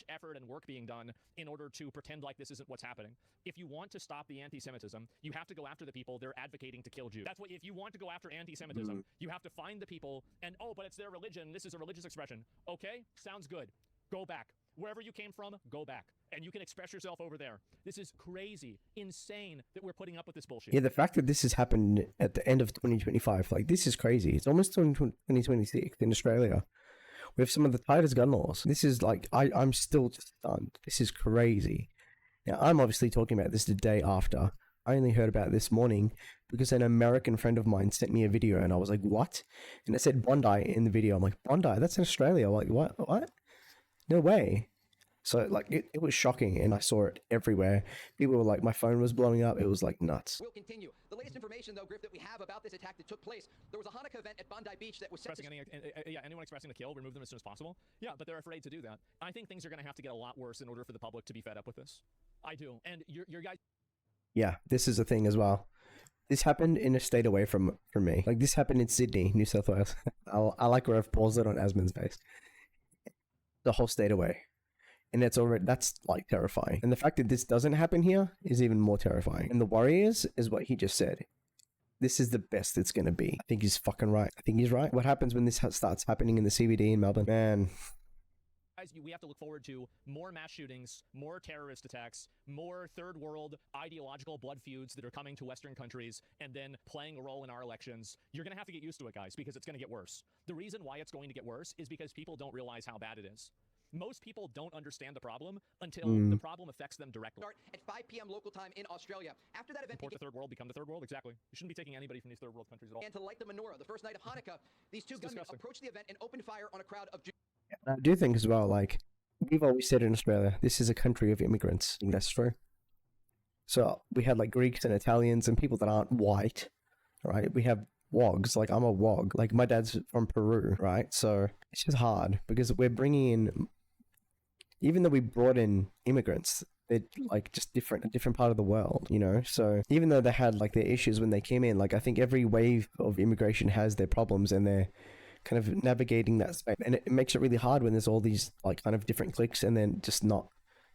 effort and work being done in order to pretend like this isn't what's happening. If you want to stop the anti-Semitism, you have to go after the people they're advocating to kill Jews. That's what, if you want to go after anti-Semitism, you have to find the people and, oh, but it's their religion. This is a religious expression. Okay, sounds good. Go back. Wherever you came from, go back. And you can express yourself over there. This is crazy, insane that we're putting up with this bullshit. Yeah, the fact that this has happened at the end of 2025, like, this is crazy. It's almost 2026 in Australia. We have some of the tightest gun laws. This is like, I'm still just stunned. This is crazy. Now, I'm obviously talking about this the day after. I only heard about it this morning because an American friend of mine sent me a video and I was like, what? And it said Bondi in the video. I'm like, Bondi? That's in Australia. I'm like, what? No way. So, like, it was shocking, and I saw it everywhere. People were like, my phone was blowing up. It was, like, nuts. We'll continue. The latest information, though, Griff, that we have about this attack that took place, there was a Hanukkah event at Bondi Beach that was set to... anyone expressing the kill, remove them as soon as possible. Yeah, but they're afraid to do that. I think things are going to have to get a lot worse in order for the public to be fed up with this. I do. And your guys... Yeah, this is a thing as well. This happened in a state away from me. Like, this happened in Sydney, New South Wales. I like where I've paused it on Asmon's face. The whole state away. And that's like terrifying. And the fact that this doesn't happen here is even more terrifying. And the worry is what he just said. This is the best it's going to be. I think he's fucking right. I think he's right. What happens when this starts happening in the CBD in Melbourne? Man. We have to look forward to more mass shootings, more terrorist attacks, more third world ideological blood feuds that are coming to Western countries and then playing a role in our elections. You're going to have to get used to it, guys, because it's going to get worse. The reason why it's going to get worse is because people don't realize how bad it is. Most people don't understand the problem until the problem affects them directly. Start at 5 p.m. local time in Australia. After that event... Report the third world, become the third world, exactly. You shouldn't be taking anybody from these third world countries at all. And to light the menorah, the first night of Hanukkah, these two gunmen approached the event and opened fire on a crowd of Jews. I do think as well, like, we've always said in Australia, this is a country of immigrants. I think that's true. So we had, like, Greeks and Italians and people that aren't white, right? We have wogs. Like, I'm a wog. Like, my dad's from Peru, right? So it's just hard because we're bringing in... Even though we brought in immigrants, they're like just a different part of the world, you know? So even though they had like their issues when they came in, like I think every wave of immigration has their problems and they're kind of navigating that space. And it makes it really hard when there's all these like kind of different cliques and then just not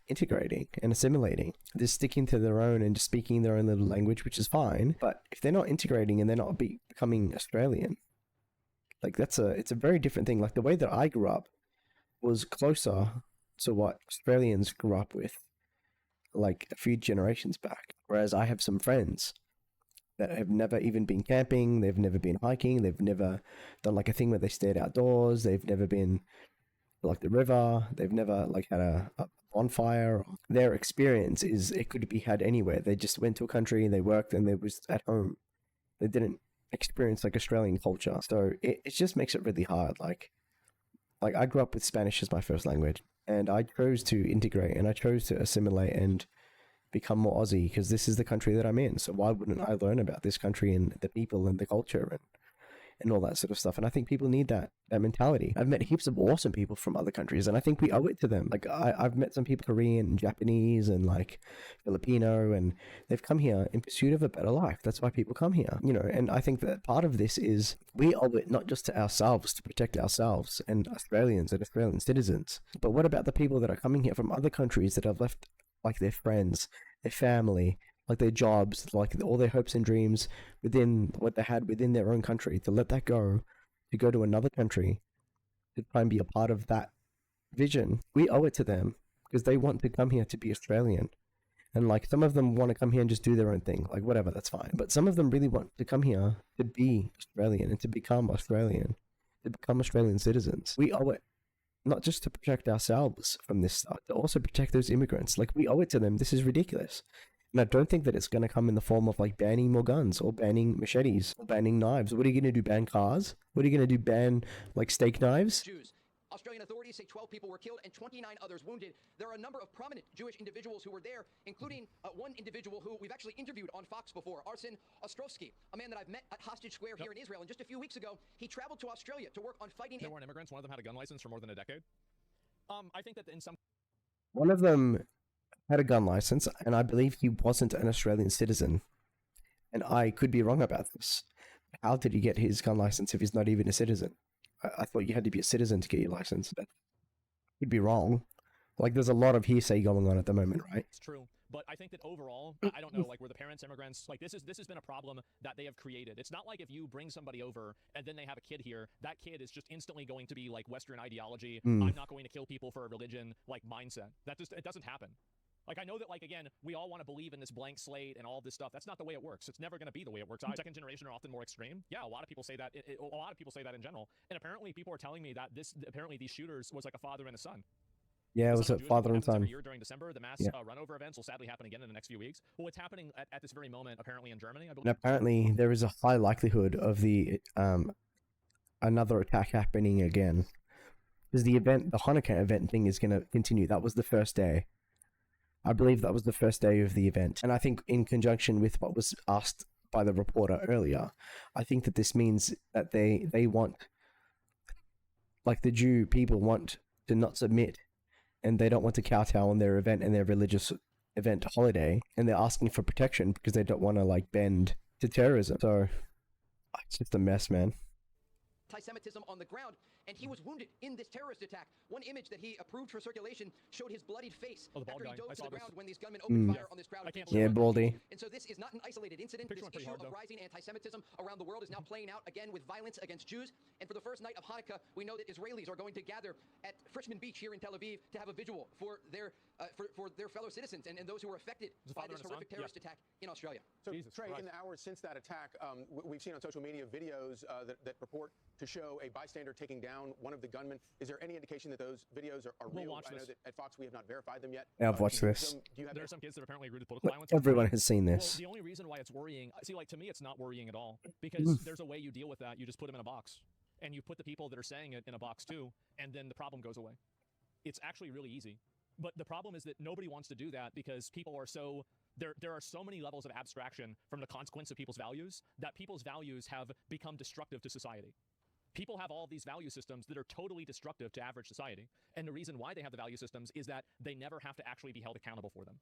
integrating and assimilating. They're sticking to their own and just speaking their own little language, which is fine. But if they're not integrating and they're not becoming Australian, like it's a very different thing. Like the way that I grew up was closer to what Australians grew up with like a few generations back. Whereas I have some friends that have never even been camping, they've never been hiking, they've never done like a thing where they stayed outdoors, they've never been to, like the river, they've never like had a bonfire. Their experience is it could be had anywhere. They just went to a country, they worked, and they was at home. They didn't experience like Australian culture, so it just makes it really hard. Like I grew up with Spanish as my first language, and I chose to integrate and I chose to assimilate and become more Aussie because this is the country that I'm in. So why wouldn't I learn about this country and the people and the culture and all that sort of stuff? And I think people need that mentality. I've met heaps of awesome people from other countries, and I think we owe it to them. Like I've met some people Korean and Japanese and like Filipino, and they've come here in pursuit of a better life. That's why people come here, you know. And I think that part of this is we owe it not just to ourselves to protect ourselves and Australians and Australian citizens, but what about the people that are coming here from other countries that have left like their friends, their family, like their jobs, like all their hopes and dreams within what they had within their own country, to let that go, to go to another country, to try and be a part of that vision. We owe it to them because they want to come here to be Australian. And like some of them want to come here and just do their own thing, like whatever, that's fine. But some of them really want to come here to be Australian and to become Australian, to become Australian citizens. We owe it not just to protect ourselves from this stuff, to also protect those immigrants. Like we owe it to them. This is ridiculous. And I don't think that it's going to come in the form of like banning more guns or banning machetes or banning knives. What are you going to do, ban cars? What are you going to do, ban like steak knives? Jews. Australian authorities say 12 people were killed and 29 others wounded. There are a number of prominent Jewish individuals who were there, including one individual who we've actually interviewed on Fox before, Arsen Ostrovsky, a man that I've met at Hostage Square here in Israel. And just a few weeks ago, he traveled to Australia to work on fighting... There weren't immigrants. One of them had a gun license for more than a decade. I think that in some... One of them had a gun license, and I believe he wasn't an Australian citizen. And I could be wrong about this. How did he get his gun license if he's not even a citizen? I thought you had to be a citizen to get your license, but could be wrong. Like, there's a lot of hearsay going on at the moment, right? It's true, but I think that overall, I don't know, like, were the parents immigrants, like, this has been a problem that they have created. It's not like if you bring somebody over and then they have a kid here, that kid is just instantly going to be, like, Western ideology, I'm not going to kill people for a religion, like, mindset. It doesn't happen. Like, I know that, like, again, we all want to believe in this blank slate and all this stuff. That's not the way it works. It's never going to be the way it works. Second generation are often more extreme. Yeah, a lot of people say that. A lot of people say that in general. And apparently people are telling me that apparently these shooters was like a father and a son. Yeah, it was a father and son. Every year during December, the mass runover events will sadly happen again in the next few weeks. Well, it's happening at this very moment, apparently in Germany. I believe. And apparently there is a high likelihood of the another attack happening again. Because the Hanukkah event thing is going to continue. That was the first day. I believe that was the first day of the event. And I think in conjunction with what was asked by the reporter earlier, I think that this means that they want, like the Jew people want to not submit, and they don't want to kowtow on their event and their religious event holiday, and they're asking for protection because they don't want to like bend to terrorism. So it's just a mess, man. Anti-Semitism on the ground, and he was wounded in this terrorist attack. One image that he approved for circulation showed his bloodied face after he dove to the ground when these gunmen opened fire on this crowd. Yeah, Baldy. And so this is not an isolated incident. This issue of rising anti-Semitism around the world is now playing out again with violence against Jews. And for the first night of Hanukkah, we know that Israelis are going to gather at Frishman Beach here in Tel Aviv to have a vigil for their fellow citizens and those who were affected by this horrific terrorist attack in Australia. So, Trey, in the hours since that attack, we've seen on social media videos that purport to show a bystander taking down one of the gunmen. Is there any indication that those videos are real? Watch I know this. that at Fox we have not verified them yet. Yeah, I've watched this. There are some kids that apparently agree with political violence. Everyone has seen this. Well, the only reason why it's worrying, see, like to me, it's not worrying at all because there's a way you deal with that. You just put them in a box, and you put the people that are saying it in a box too, and then the problem goes away. It's actually really easy. But the problem is that nobody wants to do that because people are so... There are so many levels of abstraction from the consequence of people's values that people's values have become destructive to society. People have all these value systems that are totally destructive to average society. And the reason why they have the value systems is that they never have to actually be held accountable for them.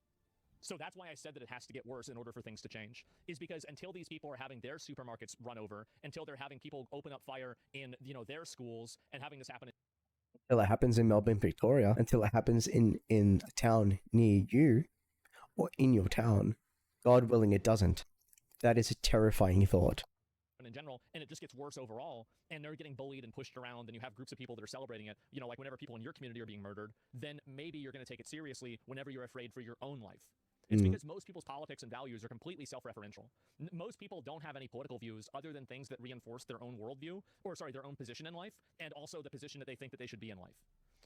So that's why I said that it has to get worse in order for things to change, is because until these people are having their supermarkets run over, until they're having people open up fire in, their schools and having this happen... Until it happens in Melbourne, Victoria, until it happens in a town near you, or in your town, God willing it doesn't. That is a terrifying thought. In general, and it just gets worse overall, and they're getting bullied and pushed around, and you have groups of people that are celebrating it, like whenever people in your community are being murdered, then maybe you're going to take it seriously whenever you're afraid for your own life. It's because most people's politics and values are completely self-referential. Most people don't have any political views other than things that reinforce their own worldview, or sorry, their own position in life, and also the position that they think that they should be in life.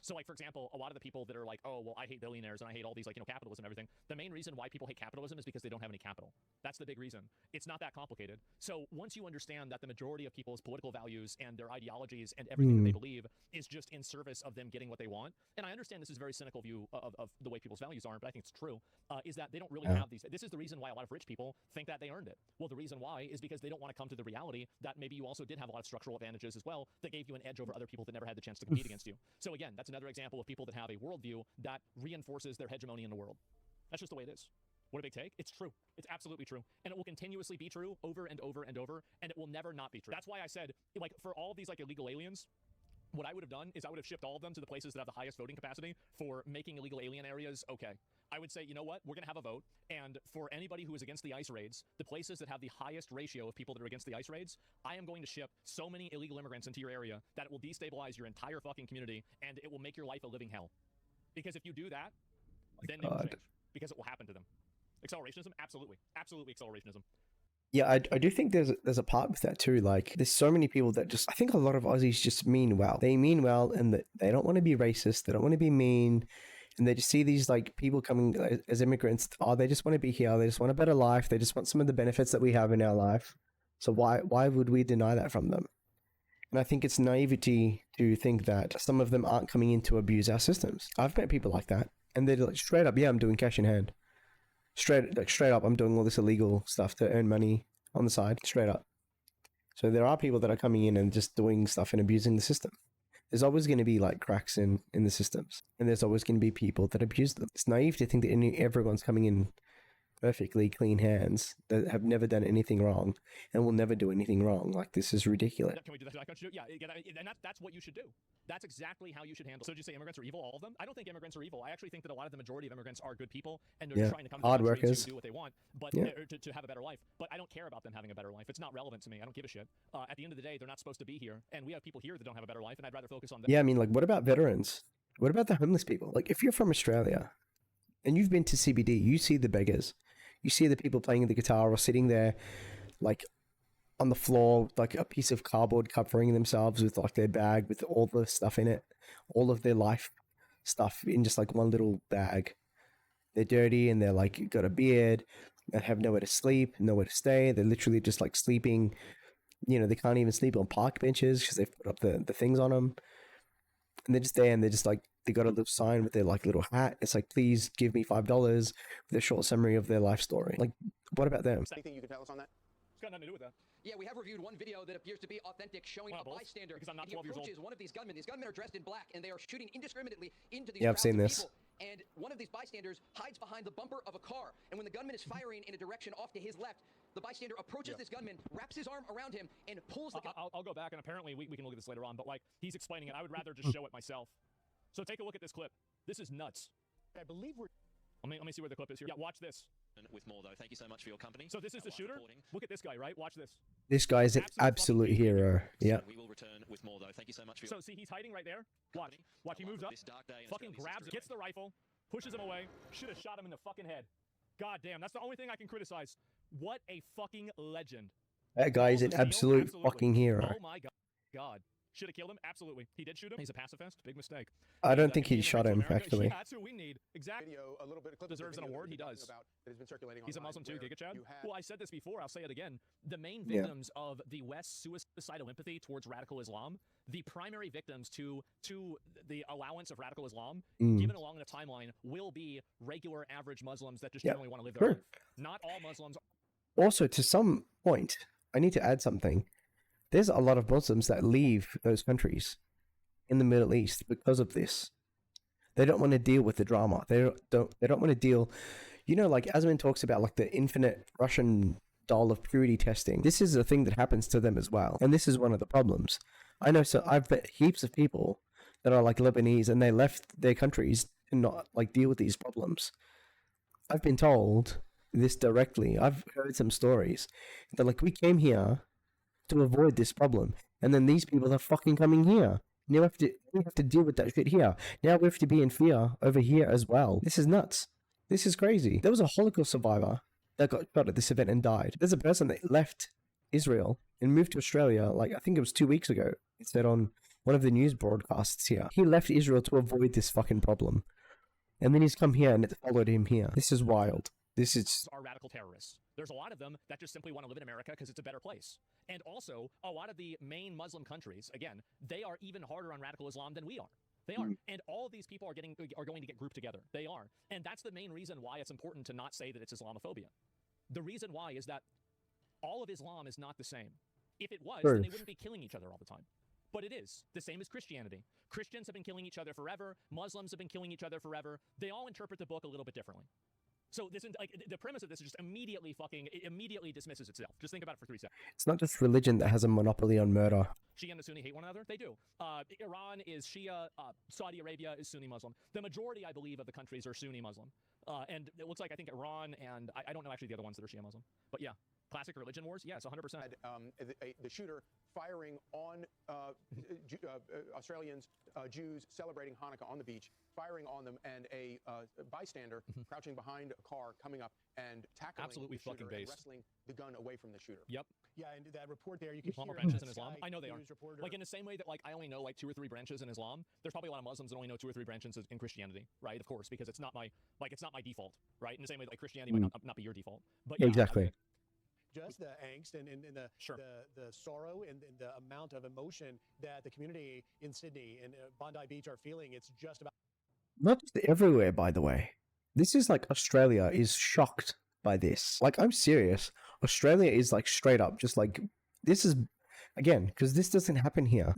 So, like, for example, a lot of the people that are like, oh, well, I hate billionaires and I hate all these, like, capitalism and everything. The main reason why people hate capitalism is because they don't have any capital. That's the big reason. It's not that complicated. So once you understand that the majority of people's political values and their ideologies and everything that they believe is just in service of them getting what they want, and I understand this is a very cynical view of the way people's values are, but I think it's true, is that they don't really have these. This is the reason why a lot of rich people think that they earned it. Well, the reason why is because they don't want to come to the reality that maybe you also did have a lot of structural advantages as well that gave you an edge over other people that never had the chance to compete against you. So again, that's another example of people that have a worldview that reinforces their hegemony in the world. That's just the way it is. What a big take. It's true. It's absolutely true. And it will continuously be true over and over and over, and it will never not be true. That's why I said, like, for all of these, like, illegal aliens, what I would have done is I would have shipped all of them to the places that have the highest voting capacity for making illegal alien areas okay. I would say, you know what? We're going to have a vote, and for anybody who is against the ICE raids, the places that have the highest ratio of people that are against the ICE raids, I am going to ship so many illegal immigrants into your area that it will destabilize your entire fucking community, and it will make your life a living hell. Because if you do that, then they will change. Because it will happen to them. Accelerationism? Absolutely. Absolutely accelerationism. Yeah, I do think there's a part with that too. Like, there's so many people that just, I think a lot of Aussies just mean well. They mean well, and that they don't want to be racist. They don't want to be mean. And they just see these, like, people coming as immigrants. Oh, they just want to be here. They just want a better life. They just want some of the benefits that we have in our life. So why would we deny that from them? And I think it's naivety to think that some of them aren't coming in to abuse our systems. I've met people like that, and they're like, straight up, yeah, I'm doing cash in hand. Straight up, I'm doing all this illegal stuff to earn money on the side, straight up. So there are people that are coming in and just doing stuff and abusing the system. There's always going to be, like, cracks in the systems, and there's always going to be people that abuse them. It's naive to think that everyone's coming in perfectly clean hands that have never done anything wrong and will never do anything wrong. Like, this is ridiculous. Can we do that? Yeah, and that's what you should do. That's exactly how you should handle. So did you say immigrants are evil, all of them? I don't think immigrants are evil. I actually think that a lot of the majority of immigrants are good people, and they're trying to come to hard the country workers to do what they want, but to have a better life. But I don't care about them having a better life. It's not relevant to me. I don't give a shit. At the end of the day, they're not supposed to be here, and we have people here that don't have a better life, and I'd rather focus on them. Yeah, I mean, like, what about veterans? What about the homeless people? Like, if you're from Australia and you've been to CBD, you see the beggars. You see the people playing the guitar or sitting there, like, on the floor, like a piece of cardboard covering themselves with, like, their bag with all the stuff in it, all of their life stuff in just, like, one little bag. They're dirty and they're, like, got a beard. They have nowhere to sleep, nowhere to stay. They're literally just, like, sleeping. You know, they can't even sleep on park benches because they've put up the things on them. And they're just there, and they're just, like, they got a little sign with their, like, little hat. It's like, please give me $5 with a short summary of their life story. Like, what about them? Anything you can tell us on that? It's got nothing to do with that. Yeah, we have reviewed one video that appears to be authentic, showing a bystander. Because I'm not he 12 years old. approaches one of these gunmen. These gunmen are dressed in black, and they are shooting indiscriminately into these Yeah, I've crowds seen of this. people. And one of these bystanders hides behind the bumper of a car. And when the gunman is firing in a direction off to his left, the bystander approaches this gunman, wraps his arm around him, and pulls the gun. I'll go back, and apparently we can look at this later on, but, like, he's explaining it. I would rather just show it myself. So take a look at this clip. This is nuts. I believe we're... Let me see where the clip is here. Yeah, watch this. With more, though. Thank you so much for your company. So this is the shooter. Look at this guy, right? Watch this. This guy is an absolute hero. Yeah. We will return with more, though. Thank you so much for your... So see, he's hiding right there. Watch. He moves up. Fucking grabs it. Gets the rifle. Pushes him away. Should have shot him in the fucking head. God damn. That's the only thing I can criticize. What a fucking legend. That guy is an absolute fucking hero. Oh my God. Should have killed him? Absolutely. He did shoot him. He's a pacifist. Big mistake. I don't think he shot him, actually. Yeah, that's who we need. Exactly. Video, a little bit of clip Deserves an award. He does. That has been circulating He's a online Muslim too, where Giga Chad. you had- Well, I said this before. I'll say it again. The main victims of the West's suicidal empathy towards radical Islam, the primary victims to the allowance of radical Islam, given along the timeline, will be regular average Muslims that just generally want to live their life. Not all Muslims. Also, to some point, I need to add something. There's a lot of Muslims that leave those countries in the Middle East because of this. They don't want to deal with the drama. They don't want to deal, you know, like Asmon talks about, like, the infinite Russian doll of purity testing. This is a thing that happens to them as well, and this is one of the problems. I know, so I've met heaps of people that are, like, Lebanese, and they left their countries to not, like, deal with these problems. I've been told this directly. I've heard some stories. They're like, we came here to avoid this problem, and then these people are fucking coming here. Now we have to deal with that shit here. Now we have to be in fear over here as well. This is nuts. This is crazy. There was a Holocaust survivor that got shot at this event and died. There's a person that left Israel and moved to Australia, like I think it was 2 weeks ago. It said on one of the news broadcasts here. He left Israel to avoid this fucking problem. And then he's come here and it followed him here. This is wild. This is... Are radical terrorists. There's a lot of them that just simply want to live in America because it's a better place. And also, a lot of the main Muslim countries, again, they are even harder on radical Islam than we are. They are. And all of these people are going to get grouped together. They are. And that's the main reason why it's important to not say that it's Islamophobia. The reason why is that all of Islam is not the same. If it was, then they wouldn't be killing each other all the time. But it is. The same as Christianity. Christians have been killing each other forever. Muslims have been killing each other forever. They all interpret the book a little bit differently. So this, like, the premise of this is just it immediately dismisses itself. Just think about it for 3 seconds. It's not just religion that has a monopoly on murder. Shia and the Sunni hate one another? They do. Iran is Shia, Saudi Arabia is Sunni Muslim. The majority, I believe, of the countries are Sunni Muslim. And it looks like, I think Iran and, I don't know actually the other ones that are Shia Muslim. But yeah, classic religion wars? Yes, 100%. The shooter firing on Australians, Jews celebrating Hanukkah on the beach, firing on them, and a bystander crouching behind a car coming up and tackling the shooter and wrestling the gun away from the shooter. Yep. Yeah, and that report there, you can Islamic hear branches in Islam. I know they are. Like in the same way that like I only know like 2 or 3 branches in Islam. There's probably a lot of Muslims that only know 2 or 3 branches in Christianity, right? Of course, because it's not my default, right? In the same way that like Christianity might not be your default. But yeah, exactly. Just the angst and the sorrow and the amount of emotion that the community in Sydney and Bondi Beach are feeling. It's just about not just everywhere, by the way. This is like Australia is shocked by this. Like, I'm serious. Australia is like straight up just like, this is, again, because this doesn't happen here.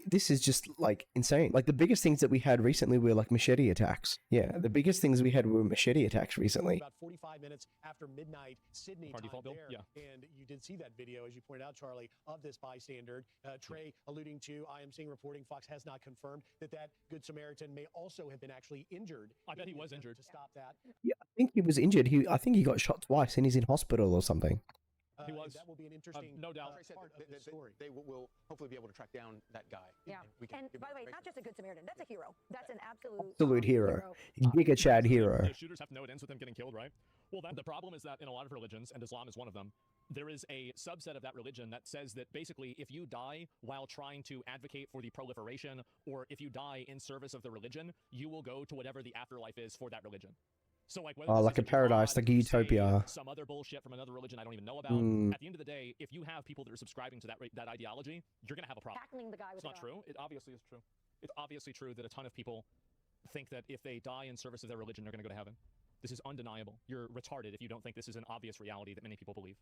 This is just like insane. Like the biggest things that we had recently were like machete attacks. Yeah, the biggest things we had were machete attacks recently. About 45 minutes after midnight Sydney time there. Yeah. And you did see that video, as you pointed out, Charlie, of this bystander. Trey alluding to, I am seeing reporting, Fox has not confirmed that Good Samaritan may also have been actually injured. I bet he was injured. To stop that. Yeah, I think he was injured. I think he got shot twice and he's in hospital or something. He was. That will be an interesting no doubt. part of the story. They will hopefully be able to track down that guy. Yeah. And by the way, not just a Good Samaritan. That's a hero. That's an absolute hero. Giga Chad hero. The shooters have to know it ends with them getting killed, right? Well, the problem is that in a lot of religions, and Islam is one of them, there is a subset of that religion that says that basically if you die while trying to advocate for the proliferation, or if you die in service of the religion, you will go to whatever the afterlife is for that religion. So like whether like a paradise, like a utopia, some other bullshit from another religion I don't even know about. At the end of the day, if you have people that are subscribing to that ideology, you're gonna have a problem. Tackling the guy with it's not true. It obviously is true. It's obviously true that a ton of people think that if they die in service of their religion, they're gonna go to heaven. This is undeniable. You're retarded if you don't think this is an obvious reality that many people believe.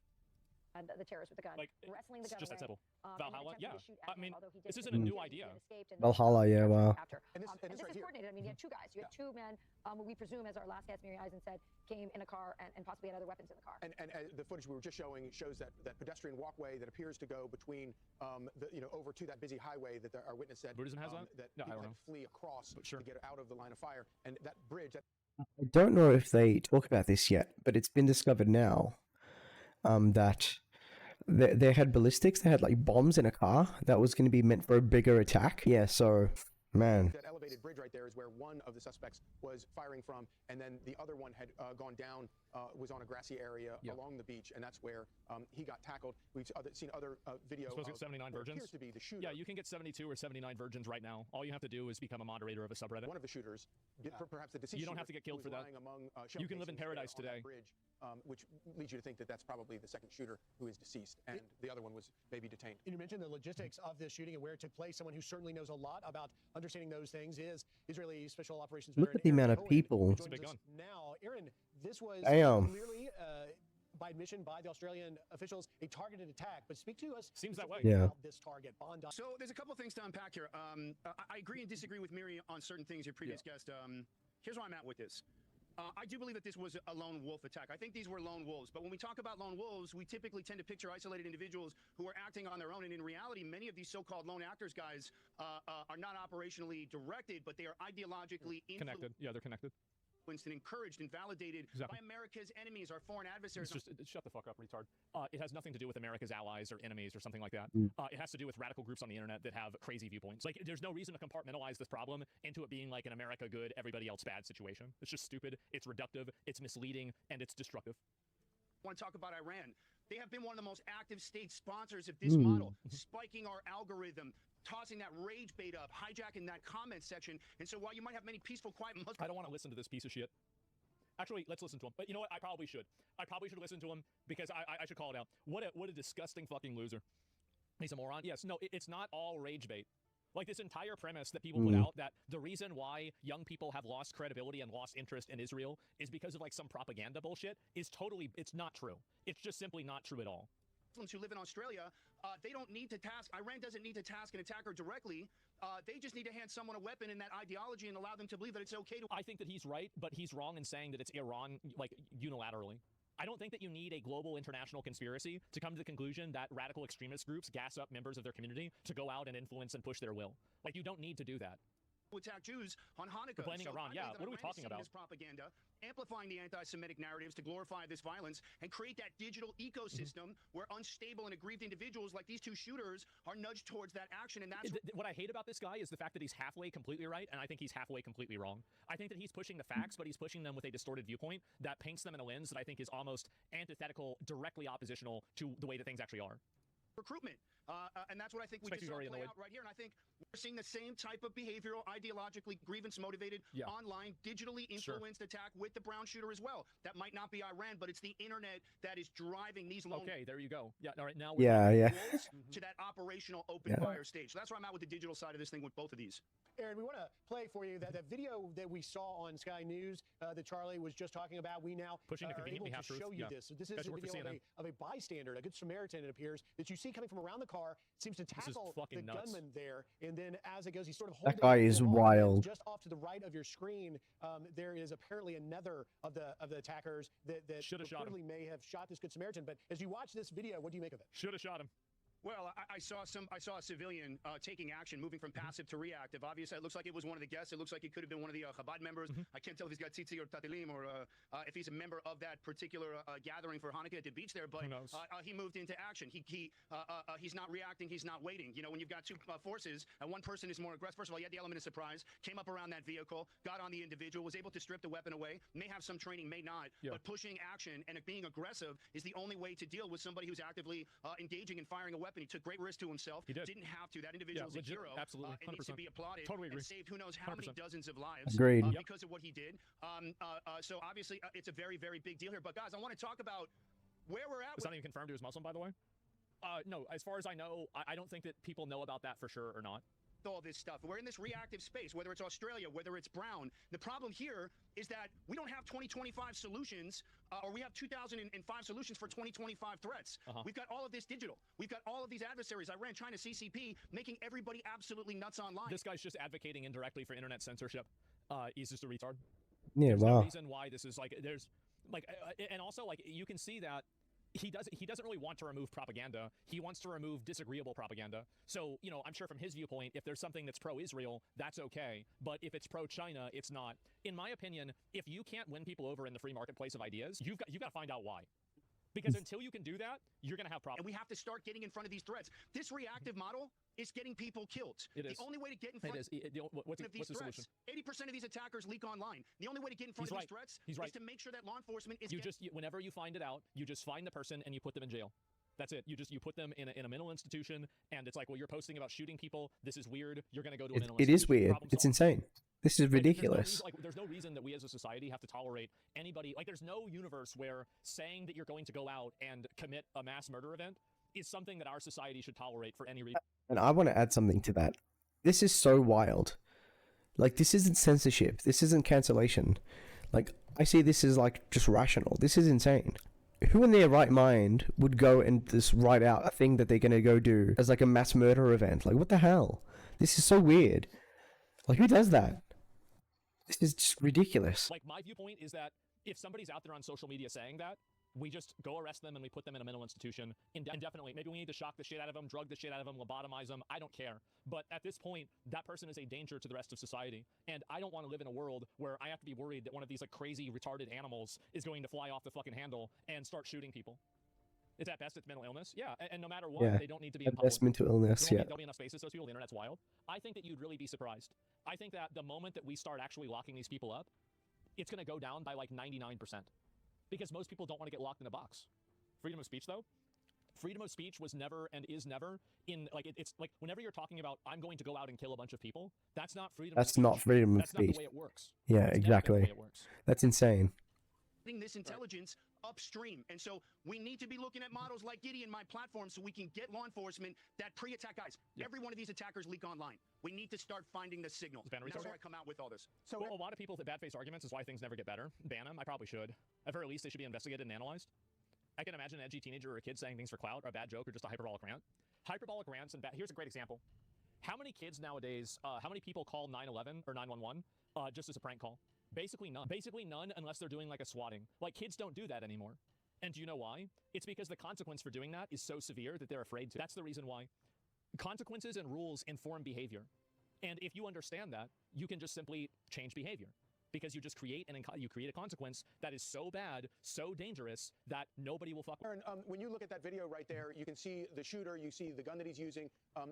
The terrorist with the gun, like, wrestling the gun just away. that simple. Valhalla, yeah. I mean, this isn't a escape, new idea. Valhalla, yeah, wow. And this is coordinated. I mean, you had 2 guys. You had 2 men, we presume, as our last guest, Mary Eisen said, came in a car and possibly had other weapons in the car. And the footage we were just showing shows that pedestrian walkway that appears to go between, over to that busy highway that our witness said. Buddhism has that? No, people had to flee across to get out of the line of fire. And that bridge... I don't know if they talk about this yet, but it's been discovered now that they had ballistics. They had like bombs in a car that was going to be meant for a bigger attack. Yeah, so man. That elevated bridge right there is where one of the suspects was firing from, and then the other one had gone down, was on a grassy area along the beach, and that's where he got tackled. We've seen other video. Supposed to get 79 virgins. Appears to be the shooter. Yeah, you can get 72 or 79 virgins right now. All you have to do is become a moderator of a subreddit. One of the shooters, perhaps the deceased. You don't have to get killed for that. You can live in paradise today. Bridge, which leads you to think that that's probably the second shooter who is deceased, and the other one was maybe detained. And you mentioned the logistics of this shooting and where it took place. Someone who certainly knows a lot about understanding those things is Israeli Special Operations Look at the amount of people. Now, Aaron, this was Damn. clearly, by admission by the Australian officials, a targeted attack. But speak to us. Seems that way. Yeah. About this target, Bondi. So there's a couple things to unpack here. I agree and disagree with Miri on certain things. Your previous guest. Here's where I'm at with this. I do believe that this was a lone wolf attack. I think these were lone wolves. But when we talk about lone wolves, we typically tend to picture isolated individuals who are acting on their own. And in reality, many of these so-called lone actors guys are not operationally directed, but they are ideologically connected. Yeah, they're connected. and encouraged and validated by America's enemies, our foreign adversaries. Shut the fuck up, retard. It has nothing to do with America's allies or enemies or something like that. It has to do with radical groups on the internet that have crazy viewpoints. Like, there's no reason to compartmentalize this problem into it being like an America good, everybody else bad situation. It's just stupid, it's reductive, it's misleading, and it's destructive. I want to talk about Iran. They have been one of the most active state sponsors of this model, spiking our algorithm, tossing that rage bait up, hijacking that comment section. And so while you might have many peaceful, quiet Muslims... I don't want to listen to this piece of shit. Actually, let's listen to him. But you know what? I probably should. I probably should listen to him because I should call it out. What a disgusting fucking loser. He's a moron. Yes, no, it's not all rage bait. Like, this entire premise that people put out, that the reason why young people have lost credibility and lost interest in Israel is because of, like, some propaganda bullshit is totally, it's not true. It's just simply not true at all. Muslims who live in Australia, they don't need to task, Iran doesn't need to task an attacker directly. They just need to hand someone a weapon in that ideology and allow them to believe that it's okay to... I think that he's right, but he's wrong in saying that it's Iran, like, unilaterally. I don't think that you need a global international conspiracy to come to the conclusion that radical extremist groups gas up members of their community to go out and influence and push their will. Like, you don't need to do that. Attack Jews on Hanukkah. Blaming Iran, yeah. What are we talking about? This propaganda, amplifying the anti-Semitic narratives to glorify this violence and create that digital ecosystem where unstable and aggrieved individuals like these two shooters are nudged towards that action. And that's what I hate about this guy is the fact that he's halfway completely right, and I think he's halfway completely wrong. I think that he's pushing the facts, but he's pushing them with a distorted viewpoint that paints them in a lens that I think is almost antithetical, directly oppositional to the way that things actually are. Recruitment. And that's what I think we just saw play out right here. And I think we're seeing the same type of behavioral, ideologically grievance-motivated, online, digitally influenced attack with the Brown shooter as well. That might not be Iran, but it's the internet that is driving these lone... Okay, there you go. Yeah, all right, now we're to that operational open fire stage. So that's where I'm at with the digital side of this thing with both of these. Aaron, we want to play for you that video that we saw on Sky News that Charlie was just talking about. We now are able to show you this. So this is a video of a bystander, a good Samaritan, it appears, that you see coming from around the car. Seems to tackle the gunman there, and then as it goes, he's sort of holding... That guy is wild. Just off to the right of your screen, there is apparently another of the attackers that reportedly may have shot this good Samaritan. But as you watch this video, what do you make of it? Should have shot him. Well, I saw a civilian taking action, moving from passive to reactive. Obviously, it looks like it was one of the guests. It looks like it could have been one of the Chabad members. I can't tell if he's got tzitzit or tatilim, or if he's a member of that particular gathering for Hanukkah at the beach there. But he moved into action. He's not reacting. He's not waiting. You know, when you've got two forces, and one person is more aggressive. First of all, he had the element of surprise. Came up around that vehicle, got on the individual, was able to strip the weapon away. May have some training, may not. But pushing action and being aggressive is the only way to deal with somebody who's actively engaging and firing a weapon. He took great risk to himself. He didn't have to. That individual is a hero. Absolutely. And needs to be applauded. Totally agree. And saved who knows how many dozens of lives because of what he did. So obviously, it's a very, very big deal here. But guys, I want to talk about where we're at. It's not even confirmed he was Muslim, by the way. No, as far as I know, I don't think that people know about that for sure or not. All this stuff. We're in this reactive space, whether it's Australia, whether it's Brown. The problem here is that we don't have 2025 solutions, or we have 2005 solutions for 2025 threats. We've got all of this digital. We've got all of these adversaries, Iran, China, CCP, making everybody absolutely nuts online. This guy's just advocating indirectly for internet censorship. He's just a retard. Yeah, there's wow. No reason why this is like, there's like, and also like you can see that he doesn't really want to remove propaganda. He wants to remove disagreeable propaganda. So, you know, I'm sure from his viewpoint, if there's something that's pro-Israel, that's okay. But if it's pro-China, it's not. In my opinion, if you can't win people over in the free marketplace of ideas, you've got to find out why. Because until you can do that, you're going to have problems. And we have to start getting in front of these threats. This reactive model is getting people killed. The only way to get in front of these threats, 80% of these attackers leak online. The only way to get in front of these threats is to make sure that law enforcement is... Whenever you find it out, you just find the person and you put them in jail. That's it. You put them in a mental institution, and it's like, well, you're posting about shooting people. This is weird. You're going to go to a mental institution. It is weird. It's insane. This is ridiculous. There's no reason that we as a society have to tolerate anybody. Like, there's no universe where saying that you're going to go out and commit a mass murder event is something that our society should tolerate for any reason. And I want to add something to that. This is so wild. Like, this isn't censorship. This isn't cancellation. Like, I see this as, like, just rational. This is insane. Who in their right mind would go and just write out a thing that they're going to go do as, like, a mass murder event? Like, what the hell? This is so weird. Like, who does that? This is just ridiculous. Like, my viewpoint is that if somebody's out there on social media saying that, we just go arrest them and we put them in a mental institution indefinitely. Maybe we need to shock the shit out of them, drug the shit out of them, lobotomize them. I don't care. But at this point, that person is a danger to the rest of society. And I don't want to live in a world where I have to be worried that one of these like crazy, retarded animals is going to fly off the fucking handle and start shooting people. It's at best, it's mental illness. Yeah, and no matter what, they don't need to be in public. That's mental illness, There'll be enough spaces, those people, the internet's wild. I think that you'd really be surprised. I think that the moment that we start actually locking these people up, it's going to go down by like 99%. Because most people don't want to get locked in a box. Freedom of speech, though, freedom of speech was never and is never in like it's like whenever you're talking about I'm going to go out and kill a bunch of people, that's not freedom. That's of speech. not freedom of That's speech. not the way it works. Yeah, That's exactly. never the way it works. That's insane. This intelligence upstream. And so we need to be looking at models like Gideon, my platform, so we can get law enforcement that pre-attack guys. Every one of these attackers leak online. We need to start finding the signals. That's where I come out with all this. So a lot of people with bad face arguments is why things never get better. Ban them. I probably should. At very least, they should be investigated and analyzed. I can imagine an edgy teenager or a kid saying things for clout or a bad joke or just a hyperbolic rant. Hyperbolic rants and here's a great example. How many kids nowadays, how many people call 911 or 911 just as a prank call? Basically none. Basically none unless they're doing like a swatting. Like kids don't do that anymore. And do you know why? It's because the consequence for doing that is so severe that they're afraid to. That's the reason why. Consequences and rules inform behavior. And if you understand that, you can just simply change behavior. Because you just create a consequence that is so bad, so dangerous that nobody will fuck. Aaron, when you look at that video right there, you can see the shooter, you see the gun that he's using.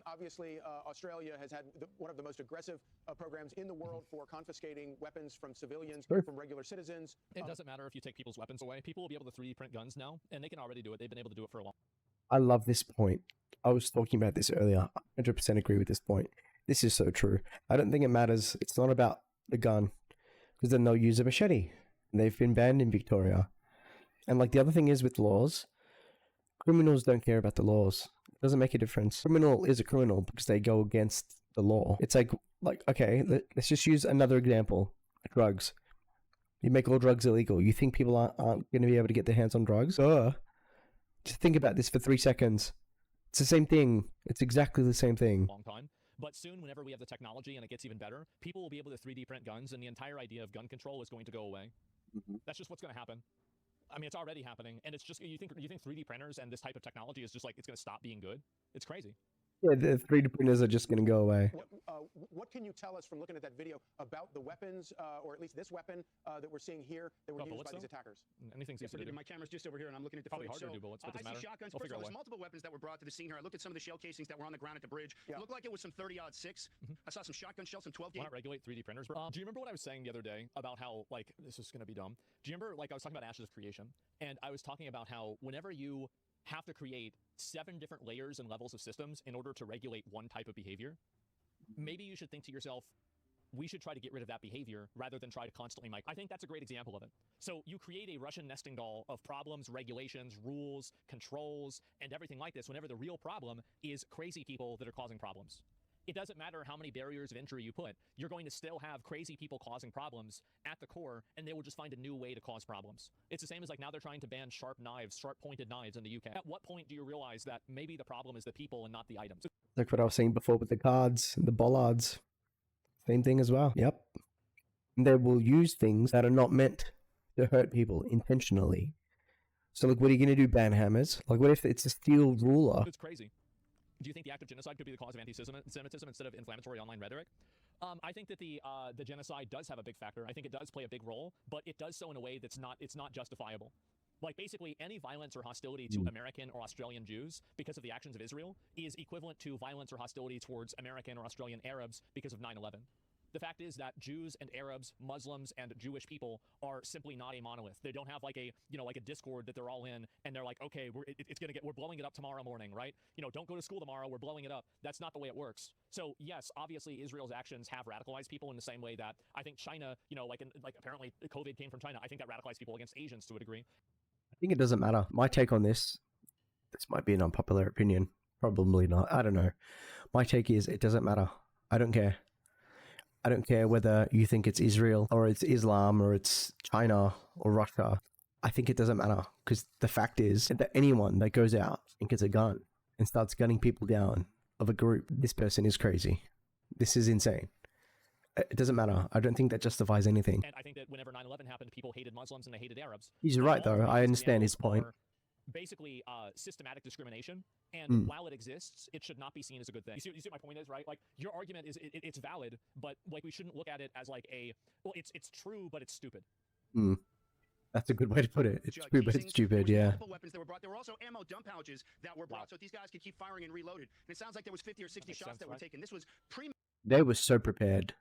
Obviously, Australia has had one of the most aggressive programs in the world for confiscating weapons from civilians, from regular citizens. It doesn't matter if you take people's weapons away. People will be able to 3D print guns now, and they can already do it. They've been able to do it for a while. I love this point. I was talking about this earlier. I 100% agree with this point. This is so true. I don't think it matters. It's not about the gun. Because then they'll use a machete. They've been banned in Victoria. And like the other thing is with laws, criminals don't care about the laws. It doesn't make a difference. Criminal is a criminal because they go against the law. It's like okay, let's just use another example. Drugs. You make all drugs illegal. You think people aren't going to be able to get their hands on drugs? Just think about this for 3 seconds. It's the same thing. It's exactly the same thing. Long time. But soon, whenever we have the technology and it gets even better, people will be able to 3D print guns, and the entire idea of gun control is going to go away. That's just what's going to happen. I mean, it's already happening, and it's just you think 3D printers and this type of technology is just like it's going to stop being good? It's crazy. Yeah, the 3D printers are just going to go away. What can you tell us from looking at that video about the weapons, or at least this weapon that we're seeing here that were used by these attackers? Anything's easy to do. My camera's just over here, and I'm looking at the probably footage. Harder to do bullets, but I doesn't matter. see shotguns. We'll First of all, figure out a there's way. multiple weapons that were brought to the scene here. I looked at some of the shell casings that were on the ground at the bridge. It looked like it was some 30-06. I saw some shotgun shells, some 12 gauge. Why not regulate 3D printers? Do you remember what I was saying the other day about how, like, this is going to be dumb? Do you remember, like, I was talking about ashes of creation, and I was talking about how whenever you have to create 7 different layers and levels of systems in order to regulate one type of behavior, maybe you should think to yourself, we should try to get rid of that behavior rather than try to constantly I think that's a great example of it. So you create a Russian nesting doll of problems, regulations, rules, controls, and everything like this whenever the real problem is crazy people that are causing problems. It doesn't matter how many barriers of entry you put, you're going to still have crazy people causing problems at the core, and they will just find a new way to cause problems. It's the same as like now they're trying to ban sharp knives, sharp pointed knives in the UK. At what point do you realize that maybe the problem is the people and not the items? Like what I was saying before with the cards and the bollards. Same thing as well. Yep. And they will use things that are not meant to hurt people intentionally. So like, what are you going to do, ban hammers? Like, what if it's a steel ruler? It's crazy. Do you think the act of genocide could be the cause of anti-Semitism instead of inflammatory online rhetoric? I think that the genocide does have a big factor. I think it does play a big role, but it does so in a way that's not justifiable. Like basically any violence or hostility to American or Australian Jews because of the actions of Israel is equivalent to violence or hostility towards American or Australian Arabs because of 9/11. The fact is that Jews and Arabs, Muslims and Jewish people are simply not a monolith. They don't have like a Discord that they're all in and they're like, okay, we're blowing it up tomorrow morning, right? Don't go to school tomorrow, we're blowing it up. That's not the way it works. So yes, obviously Israel's actions have radicalized people in the same way that I think China, apparently COVID came from China. I think that radicalized people against Asians to a degree. I think it doesn't matter. My take on this might be an unpopular opinion. Probably not. I don't know. My take is it doesn't matter. I don't care. I don't care whether you think it's Israel or it's Islam or it's China or Russia. I think it doesn't matter because the fact is that anyone that goes out and gets a gun and starts gunning people down of a group, this person is crazy. This is insane. It doesn't matter. I don't think that justifies anything. And I think that whenever 9/11 happened, people hated Muslims and they hated Arabs. He's right, though. I understand his point. Basically, systematic discrimination, and while it exists, it should not be seen as a good thing. You see what my point is, right? Like, your argument is it's valid, but like we shouldn't look at it as like it's true, but it's stupid. That's a good way to put it. It's true, but it's stupid. Yeah. Weapons that were brought. There were also ammo dump pouches that were brought, so these guys could keep firing and reloaded. And it sounds like there was 50 or 60 shots that were taken. This was They were so prepared.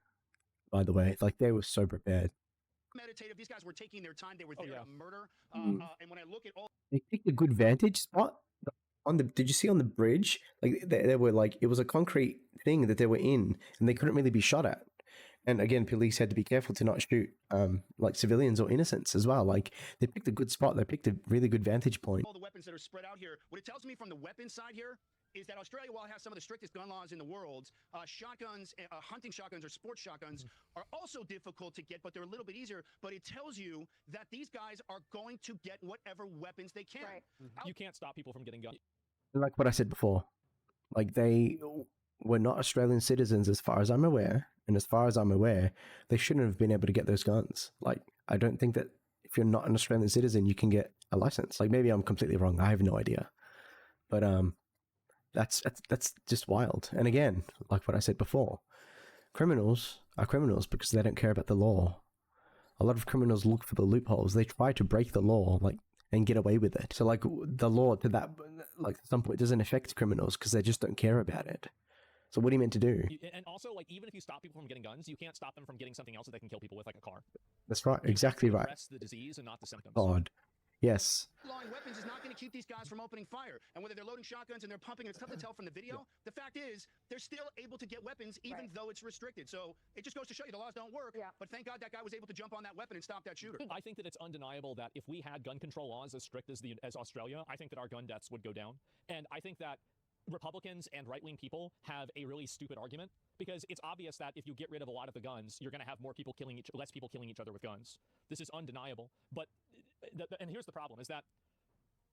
By the way, like they were so prepared. meditative. These guys were taking their time. They were there to murder. And when I look at all, They picked a good vantage spot on the. Did you see on the bridge? Like they were like it was a concrete thing that they were in, and they couldn't really be shot at. And again, police had to be careful to not shoot like civilians or innocents as well. Like they picked a good spot. They picked a really good vantage point. all the weapons that are spread out here, what it tells me from the weapons side here is that Australia, while it has some of the strictest gun laws in the world, shotguns, hunting shotguns or sports shotguns are also difficult to get, but they're a little bit easier. But it tells you that these guys are going to get whatever weapons they can. You can't stop people from getting guns. Like what I said before, like they were not Australian citizens as far as I'm aware. And as far as I'm aware, they shouldn't have been able to get those guns. Like, I don't think that if you're not an Australian citizen, you can get a license. Like, maybe I'm completely wrong. I have no idea. But that's just wild. And again, like what I said before, criminals are criminals because they don't care about the law. A lot of criminals look for the loopholes. They try to break the law, like, and get away with it. So, like, the law to that, like, at some point doesn't affect criminals because they just don't care about it. So what are you meant to do? And also, like, even if you stop people from getting guns, you can't stop them from getting something else that they can kill people with, like a car. That's right. Exactly right. Address the disease and not the symptoms. God. Yes. Lawing weapons is not going to keep these guys from opening fire. And whether they're loading shotguns and they're pumping, it's tough to tell from the video. The fact is, they're still able to get weapons even though it's restricted. So it just goes to show you the laws don't work. But thank God that guy was able to jump on that weapon and stop that shooter. I think that it's undeniable that if we had gun control laws as strict as Australia, I think that our gun deaths would go down. And I think that Republicans and right-wing people have a really stupid argument because it's obvious that if you get rid of a lot of the guns, you're going to have less people killing each other with guns. This is undeniable. But and here's the problem: is that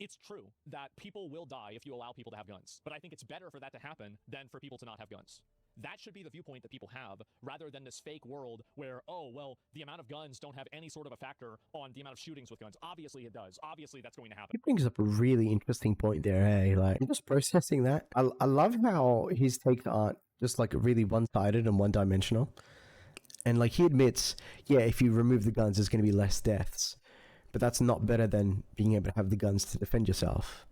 it's true that people will die if you allow people to have guns. But I think it's better for that to happen than for people to not have guns. That should be the viewpoint that people have, rather than this fake world where, oh, well, the amount of guns don't have any sort of a factor on the amount of shootings with guns. Obviously, it does. Obviously, that's going to happen. He brings up a really interesting point there, eh? Like, I'm just processing that. I love how his takes aren't just, like, really one-sided and one-dimensional. And, like, he admits, yeah, if you remove the guns, there's going to be less deaths. But that's not better than being able to have the guns to defend yourself.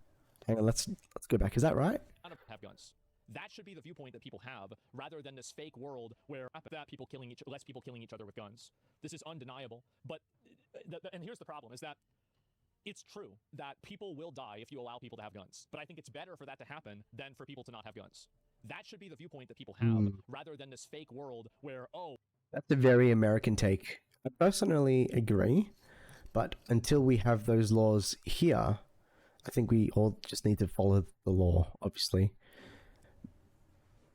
Hang on, let's go back. Is that right? Have guns. That should be the viewpoint that people have, rather than this fake world where less people killing each other with guns. This is undeniable. But and here's the problem: is that it's true that people will die if you allow people to have guns. But I think it's better for that to happen than for people to not have guns. That should be the viewpoint that people have, rather than this fake world where, oh, that's a very American take. I personally agree, but until we have those laws here, I think we all just need to follow the law, obviously.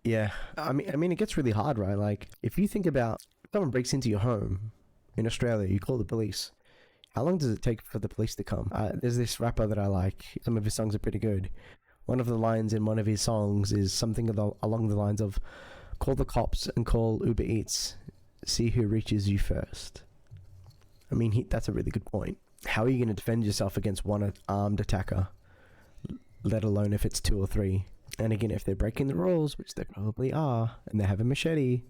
Yeah, I mean, it gets really hard, right? Like, if you think about someone breaks into your home in Australia, you call the police. How long does it take for the police to come? There's this rapper that I like. Some of his songs are pretty good. One of the lines in one of his songs is something along the lines of, call the cops and call Uber Eats. See who reaches you first. I mean, that's a really good point. How are you going to defend yourself against one armed attacker, let alone if it's 2 or 3? And again, if they're breaking the rules, which they probably are, and they have a machete,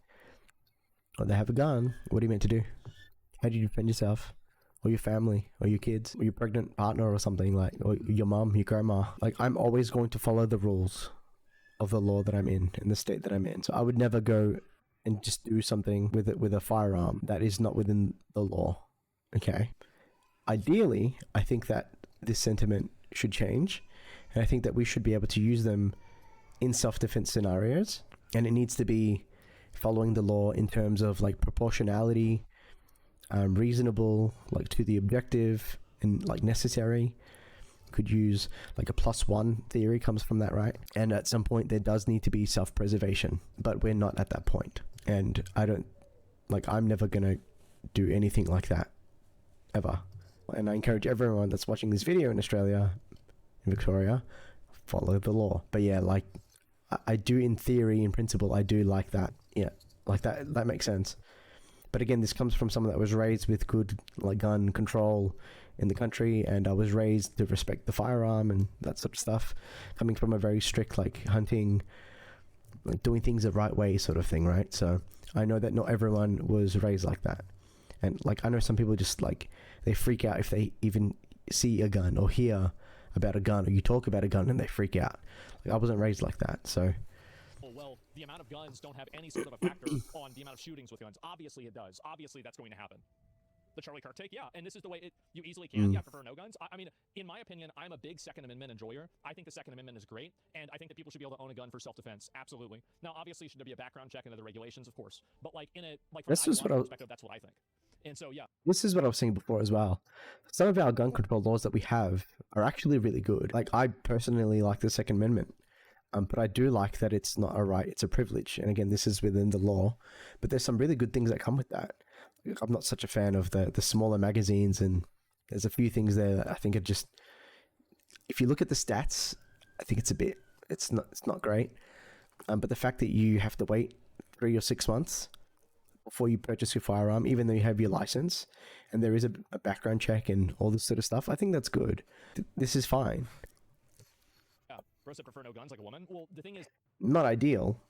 or they have a gun, what are you meant to do? How do you defend yourself? Or your family, or your kids, or your pregnant partner or something, like, or your mum, your grandma? Like, I'm always going to follow the rules of the law that I'm in the state that I'm in. So I would never go and just do something with a firearm that is not within the law. Okay? Ideally, I think that this sentiment should change, and I think that we should be able to use them in self-defense scenarios, and it needs to be following the law in terms of, like, proportionality, reasonable, like, to the objective, and, like, necessary. Could use, like, a +1 theory comes from that, right? And at some point there does need to be self-preservation, but we're not at that point. And I'm never gonna do anything like that, ever. And I encourage everyone that's watching this video in Australia, in Victoria, follow the law. But yeah, like, I do in theory, in principle, I do like that. Yeah, like that makes sense. But again, this comes from someone that was raised with good like gun control in the country, and I was raised to respect the firearm and that sort of stuff, coming from a very strict like hunting, like doing things the right way sort of thing, right? So I know that not everyone was raised like that, and like I know some people just like they freak out if they even see a gun or hear about a gun, or you talk about a gun and they freak out. Like I wasn't raised like that, so. Well, the amount of guns don't have any sort of a factor on the amount of shootings with guns. Obviously it does. Obviously that's going to happen. The Charlie Kirk take, yeah, and this is the way you easily can. Yeah, prefer no guns. I mean, in my opinion, I'm a big Second Amendment enjoyer. I think the Second Amendment is great, and I think that people should be able to own a gun for self-defense. Absolutely. Now, obviously, should there be a background check and other regulations, of course, but like in a like from an perspective, that's what I think. And so, yeah. This is what I was saying before as well. Some of our gun control laws that we have are actually really good. Like I personally like the Second Amendment. But I do like that it's not a right, it's a privilege. And again, this is within the law. But there's some really good things that come with that. I'm not such a fan of the smaller magazines, and there's a few things there that I think are just, if you look at the stats, I think it's not great. But the fact that you have to wait 3 or 6 months before you purchase your firearm, even though you have your license, and there is a background check and all this sort of stuff, I think that's good. This is fine. Bros that prefer no guns like a woman. Well, the thing is, not ideal,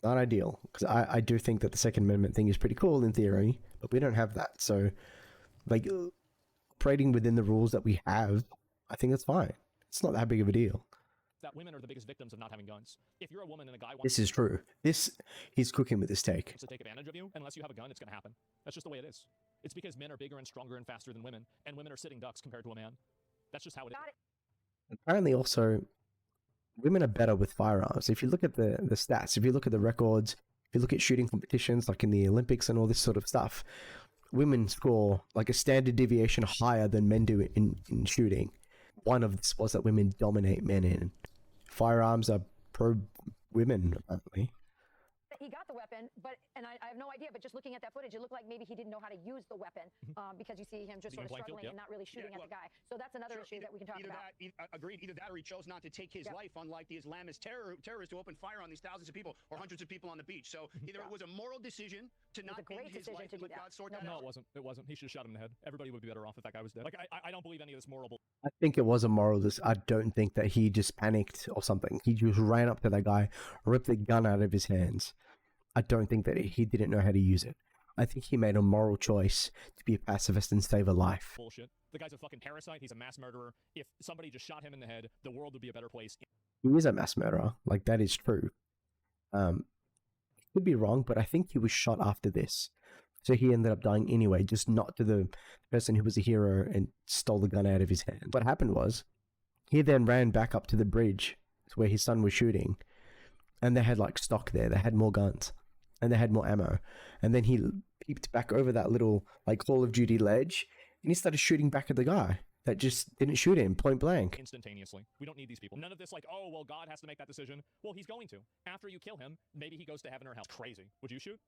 because I do think that the Second Amendment thing is pretty cool in theory, but we don't have that. So, like, operating within the rules that we have, I think that's fine. It's not that big of a deal. That women are the biggest victims of not having guns. If you're a woman and a guy wants This is true. He's cooking with this take. to take advantage of you, unless you have a gun, it's going to happen. That's just the way it is. It's because men are bigger and stronger and faster than women, and women are sitting ducks compared to a man. That's just how it is. Apparently, also, women are better with firearms. If you look at the stats, if you look at the records, if you look at shooting competitions like in the Olympics and all this sort of stuff, women score like a standard deviation higher than men do in shooting. One of the sports that women dominate men in. Firearms are pro women, apparently. He got the weapon, and I have no idea, but just looking at that footage, it looked like maybe he didn't know how to use the weapon because you see him just sort of struggling and not really shooting at the guy. So that's another issue that we can talk about. Agreed. Either that or he chose not to take his life, unlike the Islamist terrorists who open fire on these thousands of people or hundreds of people on the beach. So either it was a moral decision to not end his life and let God sort that out. No, it wasn't. It wasn't. He should have shot him in the head. Everybody would be better off if that guy was dead. Like, I don't believe any of this moral. I think it was a moral. I don't think that he just panicked or something. He just ran up to that guy, ripped the gun out of his hands. I don't think that he didn't know how to use it. I think he made a moral choice to be a pacifist and save a life. Bullshit. The guy's a fucking parasite. He's a mass murderer. If somebody just shot him in the head, the world would be a better place. He is a mass murderer. Like, that is true. Could be wrong, but I think he was shot after this. So he ended up dying anyway, just not to the person who was a hero and stole the gun out of his hand. What happened was, he then ran back up to the bridge where his son was shooting, and they had like stock there. They had more guns, and they had more ammo. And then he peeped back over that little like Call of Duty ledge, and he started shooting back at the guy that just didn't shoot him point blank. Instantaneously. We don't need these people. None of this like, oh, well, God has to make that decision. Well, he's going to. After you kill him, maybe he goes to heaven or hell. Crazy. Would you shoot?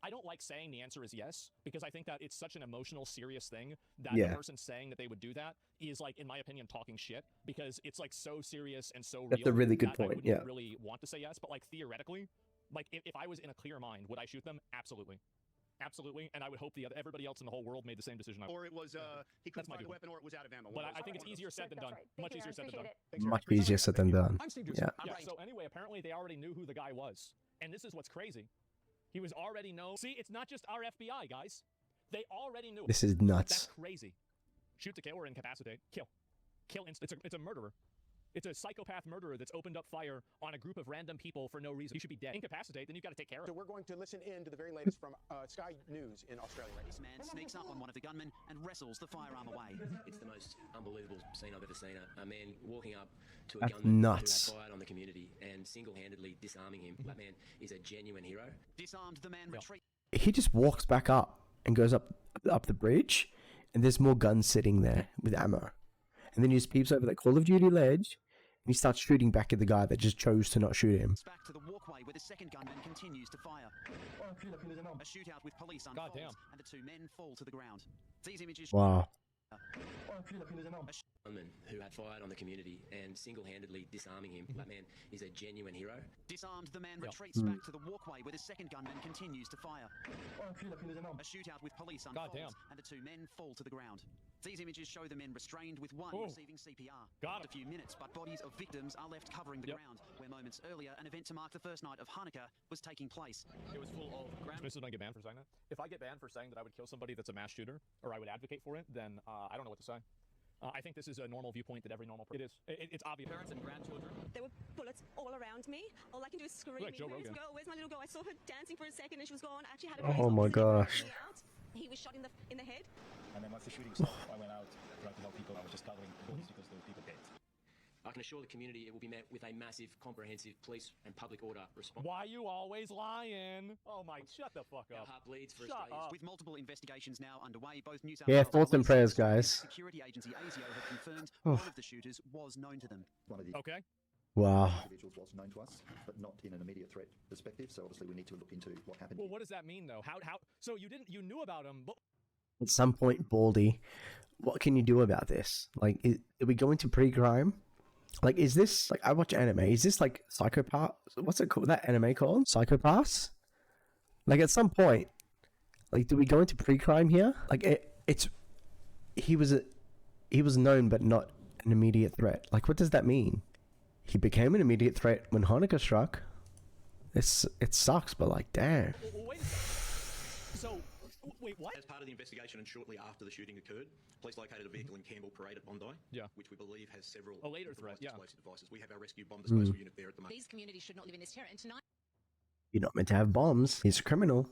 I don't like saying the answer is yes, because I think that it's such an emotional, serious thing that the person saying that they would do that is, like, in my opinion, talking shit, because it's, like, so serious and so real. That's a really good point, I wouldn't really want to say yes, but, like, theoretically, like, if I was in a clear mind, would I shoot them? Absolutely. Absolutely, and I would hope everybody else in the whole world made the same decision. Or it was, he couldn't find a weapon, or it was out of ammo. But I think it's easier said than done. Much easier said than done. Much easier said than done. Yeah. So anyway, apparently they already knew who the guy was. And this is what's crazy. He was already known. See, it's not just our FBI, guys. They already knew. This is nuts. That's crazy. Shoot to kill or incapacitate. Kill. Kill instant. It's a murderer. It's a psychopath murderer that's opened up fire on a group of random people for no reason. He should be dead. Incapacitate, then you've got to take care of him. So we're going to listen in to the very latest from Sky News in Australia. This man sneaks up on one of the gunmen and wrestles the firearm away. It's the most unbelievable scene I've ever seen. A man walking up to a That's gunman nuts. who had fired on the community and single-handedly disarming him. That man is a genuine hero. Disarmed the man, retreat. He just walks back up and goes up the bridge, and there's more guns sitting there with ammo. And then he just peeps over that Call of Duty ledge, and he starts shooting back at the guy that just chose to not shoot him. Back to the walkway where the second gunman continues to fire. A shootout with police unfolds, and the two men fall to the ground. These images. Wow. Gunman who had fired on the community and single-handedly disarming him. That man is a genuine hero. Disarmed, the man retreats back to the walkway where the second gunman continues to fire. A shootout with police unfolds and the two men fall to the ground. These images show the men restrained with one receiving CPR. After a few minutes, but bodies of victims are left covering the ground, where moments earlier an event to mark the first night of Hanukkah was taking place. It was full of ground. This is going to get banned for saying that. If I get banned for saying that I would kill somebody that's a mass shooter, or I would advocate for it, then I don't know what to say. I think this is a normal viewpoint that every normal person... It's obvious. Parents and grandchildren. There were bullets all around me. All I can do is scream. Like Joe Rogan. Where's my little girl? I saw her dancing for a second and she was gone. I actually had a Oh my gosh. He was shot in the head. And then once the shooting stopped, I went out trying to help people. I was just gathering bullets because there were people dead. I can assure the community it will be met with a massive, comprehensive police and public order response. Why you always lying? Oh my, shut the fuck up. Our heart bleeds for Shut up. With multiple investigations now underway, both New South Yeah, Wales thoughts and prayers, guys. security agency ASIO have confirmed one of the shooters was known to them. One of the Wow. individuals was known to us, but not in an immediate threat perspective. So obviously we need to look into what happened. Well, what does that mean though? How? So you knew about him, but At some point, Baldy, what can you do about this? Like, are we going to pre-crime? Like, is this, like, I watch anime, is this like Psychopath? What's it called? That anime called? Psychopaths? Like, at some point, like, do we go into pre-crime here? Like, he was known but not an immediate threat. Like, what does that mean? He became an immediate threat when Hanukkah struck. It sucks, but like, damn. wait a second. So, wait, what? As part of the investigation and shortly after the shooting occurred, police located a vehicle in Campbell Parade at Bondi, which we believe has several a later threat, explosive devices. We have our rescue bomb disposal unit there at the moment. These communities should not live in this terror. And tonight, You're not meant to have bombs. He's a criminal.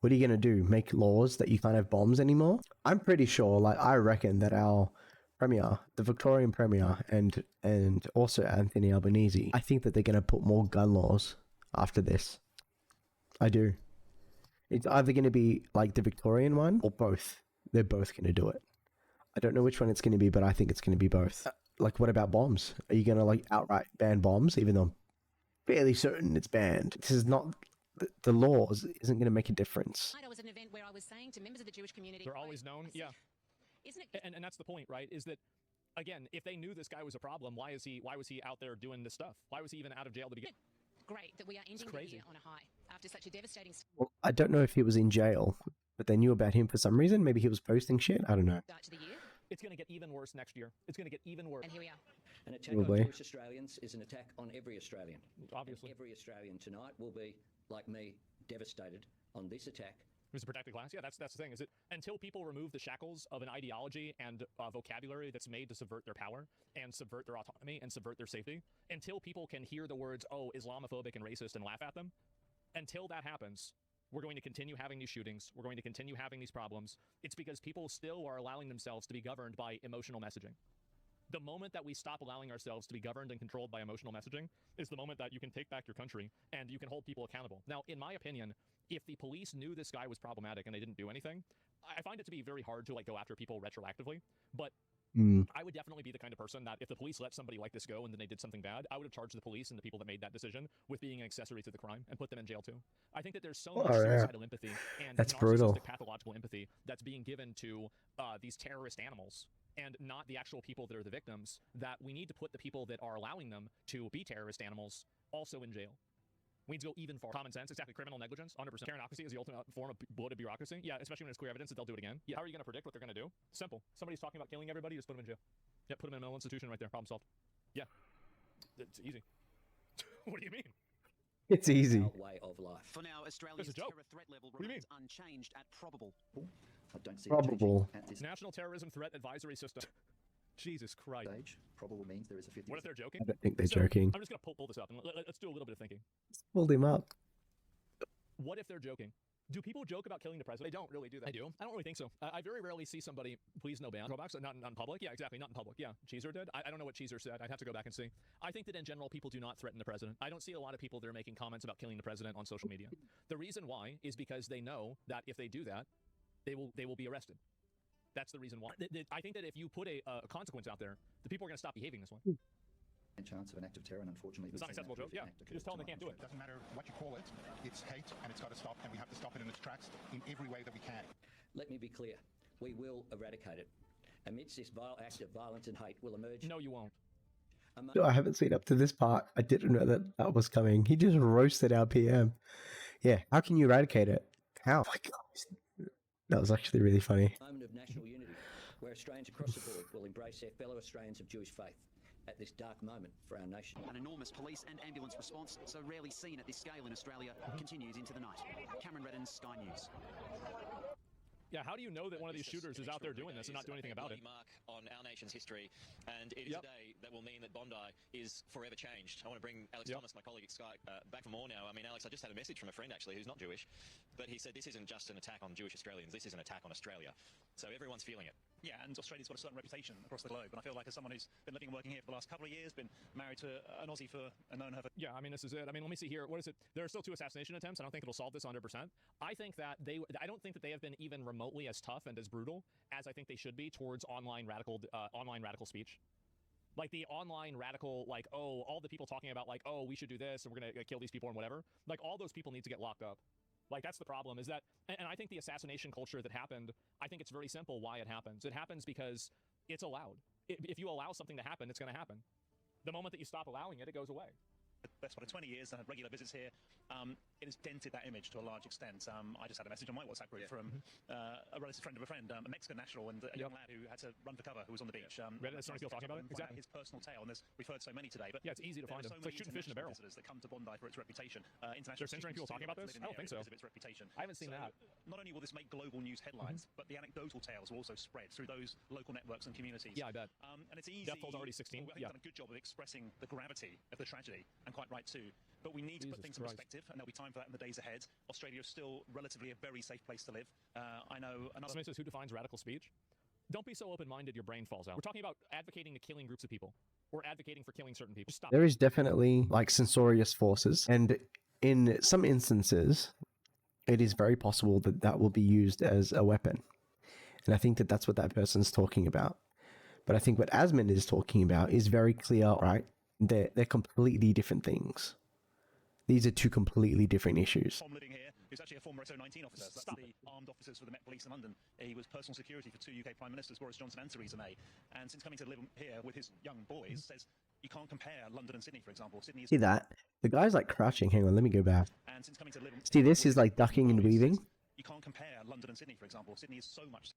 What are you going to do? Make laws that you can't have bombs anymore? I'm pretty sure, like, I reckon that our Premier, the Victorian Premier, and also Anthony Albanese, I think that they're going to put more gun laws after this. I do. It's either going to be like the Victorian one or both. They're both going to do it. I don't know which one it's going to be, but I think it's going to be both. Like, what about bombs? Are you going to, like, outright ban bombs, even though I'm fairly certain it's banned? This is not... The laws isn't going to make a difference. I was at an event where I was saying to members of the Jewish community... They're always known, yeah. Isn't it? And that's the point, right? Is that, again, if they knew this guy was a problem, why was he out there doing this stuff? Why was he even out of jail to begin? Great that we are ending the year on a high after such a devastating Well, I don't know if he was in jail, but they knew about him for some reason. Maybe he was posting shit. I don't know. start to the year. It's going to get even worse next year. It's going to get even worse. And here we are. An attack Probably. on Jewish Australians is an attack on every Australian. Obviously. And every Australian tonight will be, like me, devastated on this attack. Who's a protected class? Yeah, that's the thing. Is it until people remove the shackles of an ideology and vocabulary that's made to subvert their power and subvert their autonomy and subvert their safety, until people can hear the words, oh, Islamophobic and racist and laugh at them, until that happens, we're going to continue having these shootings. We're going to continue having these problems. It's because people still are allowing themselves to be governed by emotional messaging. The moment that we stop allowing ourselves to be governed and controlled by emotional messaging is the moment that you can take back your country and you can hold people accountable. Now, in my opinion, if the police knew this guy was problematic and they didn't do anything, I find it to be very hard to, like, go after people retroactively. But I would definitely be the kind of person that if the police let somebody like this go and then they did something bad, I would have charged the police and the people that made that decision with being an accessory to the crime and put them in jail too. I think that there's so much suicidal empathy and That's narcissistic brutal. pathological empathy that's being given to these terrorist animals and not the actual people that are the victims, that we need to put the people that are allowing them to be terrorist animals also in jail. We need to go even far. Common sense, exactly. Criminal negligence, 100%. Karenocracy is the ultimate form of bloated bureaucracy. Yeah, especially when it's clear evidence that they'll do it again. Yeah, how are you going to predict what they're going to do? Simple. Somebody's talking about killing everybody, just put them in jail. Yeah, put them in a mental institution right there. Problem solved. Yeah. It's easy. What do you mean? It's easy. Way of life. For now, Australia's terror threat level remains unchanged at probable. I don't see Probable. at this National Terrorism Threat Advisory System. Jesus Christ. stage. Probable means there is a 50%. What if they're joking? I don't think they're So, joking. I'm just going to pull this up and let's do a little bit of thinking. Pulled him up. What if they're joking? Do people joke about killing the president? They don't really do that. I do. I don't really think so. I very rarely see somebody, please no ban, drawbacks, not in public. Yeah, exactly, not in public. Yeah, Cheezer did. I don't know what Cheezer said. I'd have to go back and see. I think that in general, people do not threaten the president. I don't see a lot of people that are making comments about killing the president on social media. The reason why is because they know that if they do that, they will be arrested. That's the reason why. I think that if you put a consequence out there, the people are going to stop behaving this way. Chance of an act of terror, and unfortunately, It's not an acceptable joke. Yeah, you just tell them they can't do it. Doesn't matter what you call it, it's hate and it's got to stop, and we have to stop it in its tracks in every way that we can. Let me be clear. We will eradicate it. amidst this vile act of violence and hate will emerge. No, you won't. I haven't seen up to this part. I didn't know that was coming. He just roasted our PM. Yeah, how can you eradicate it? How? Oh my God. That was actually really funny. Moment of national unity, where Australians across the board will embrace their fellow Australians of Jewish faith at this dark moment for our nation. An enormous police and ambulance response, so rarely seen at this scale in Australia, continues into the night. Cameron Redden's Sky News. Yeah, how do you know that one of these shooters is out there doing this and not doing anything about it? Mark on our nation's history, and it is a day that will mean that Bondi is forever changed. I want to bring Alex Thomas, my colleague at Sky, back for more now. I mean, Alex, I just had a message from a friend actually who's not Jewish, but he said this isn't just an attack on Jewish Australians, this is an attack on Australia. So everyone's feeling it. Yeah, and Australia's got a certain reputation across the globe, and I feel like as someone who's been living and working here for the last couple of years, been married to an Aussie and known her for... Yeah, I mean, this is it. I mean, let me see here. What is it? There are still 2 assassination attempts. I don't think it'll solve this 100%. I don't think that they have been even remotely as tough and as brutal as I think they should be towards online radical speech. Like the online radical, like, oh, all the people talking about like, oh, we should do this and we're going to kill these people and whatever. Like all those people need to get locked up. Like, that's the problem, is that, and I think the assassination culture that happened, I think it's very simple why it happens. It happens because it's allowed. If you allow something to happen, it's going to happen. The moment that you stop allowing it, it goes away. Best part of 20 years and had regular visits here, it has dented that image to a large extent. I just had a message on my WhatsApp group from a relative friend of a friend, a Mexican national, and a young lad who had to run for cover who was on the beach. Some people talking about it? Exactly. His personal tale, and we've heard so many today. But yeah, it's easy to find them. So it's like shooting fish in a barrel. Visitors that come to Bondi for its reputation. There's centering people talking about this? I don't think so. Of its reputation. I haven't seen that. Not only will this make global news headlines, but the anecdotal tales will also spread through those local networks and communities. Yeah, I bet. And it's easy. Death toll's already 16. We've done a good job of expressing the gravity of the tragedy, and quite right too. But we need to put things in perspective, and there'll be time for that in the days ahead. Australia is still relatively a very safe place to live. I know another... Somebody says, who defines radical speech? Don't be so open-minded your brain falls out. We're talking about advocating to killing groups of people. Or advocating for killing certain people. Stop. There is definitely like censorious forces, and in some instances, it is very possible that that will be used as a weapon. And I think that that's what that person's talking about. But I think what Asmon is talking about is very clear, right? They're completely different things. These are 2 completely different issues. Tom living here, who's actually a former SO19 officer. That's the armed officers for the Met Police in London. He was personal security for 2 UK Prime Ministers, Boris Johnson and Theresa May. And since coming to live here with his young boys, says you can't compare London and Sydney, for example. Sydney is... See that? The guy's like crouching. Hang on, let me go back. And since coming to live... See, this is like ducking and weaving. You can't compare London and Sydney, for example. Sydney is so much...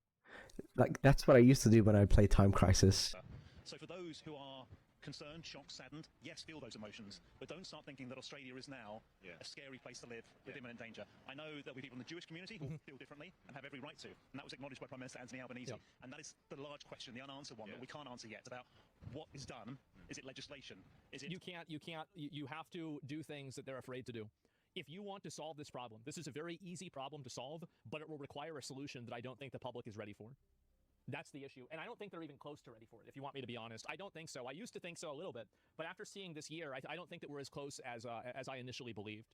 Like, that's what I used to do when I played Time Crisis. So for those who are concerned, shocked, saddened, yes, feel those emotions, but don't start thinking that Australia is now a scary place to live with imminent danger. I know there'll be people in the Jewish community who feel differently and have every right to, and that was acknowledged by Prime Minister Anthony Albanese. And that is the large question, the unanswered one that we can't answer yet, about what is done. Is it legislation? Is it... You have to do things that they're afraid to do. If you want to solve this problem, this is a very easy problem to solve, but it will require a solution that I don't think the public is ready for. That's the issue. And I don't think they're even close to ready for it, if you want me to be honest. I don't think so. I used to think so a little bit. But after seeing this year, I don't think that we're as close as I initially believed.